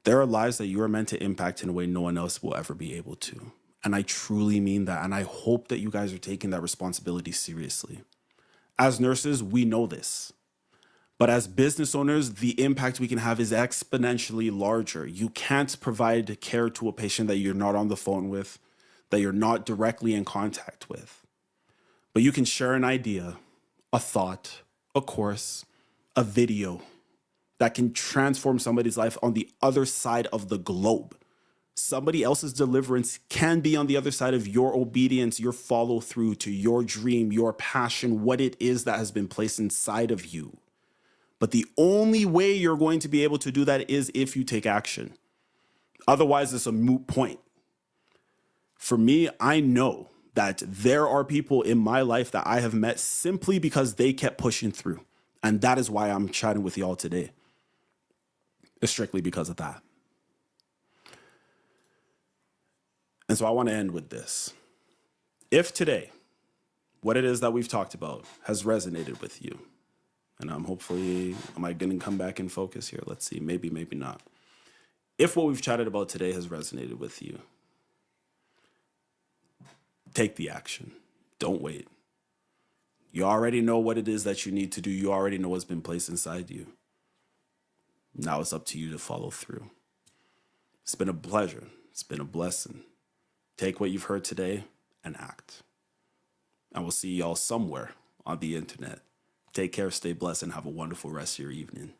There are lives that you are meant to impact in a way no one else will ever be able to. And I truly mean that. And I hope that you guys are taking that responsibility seriously. As nurses, we know this. But as business owners, the impact we can have is exponentially larger. You can't provide care to a patient that you're not on the phone with, that you're not directly in contact with. But you can share an idea, a thought, a course, a video that can transform somebody's life on the other side of the globe. Somebody else's deliverance can be on the other side of your obedience, your follow through to your dream, your passion, what it is that has been placed inside of you. But the only way you're going to be able to do that is if you take action. Otherwise, it's a moot point. For me, I know that there are people in my life that I have met simply because they kept pushing through. And that is why I'm chatting with y'all today. It's strictly because of that. And so I want to end with this. If today, what it is that we've talked about has resonated with you, and I'm hopefully, am I going to come back in focus here? Let's see, maybe, maybe not. If what we've chatted about today has resonated with you, take the action. Don't wait. You already know what it is that you need to do. You already know what's been placed inside you. Now it's up to you to follow through. It's been a pleasure. It's been a blessing. Take what you've heard today and act. And we'll see y'all somewhere on the internet. Take care, stay blessed, and have a wonderful rest of your evening.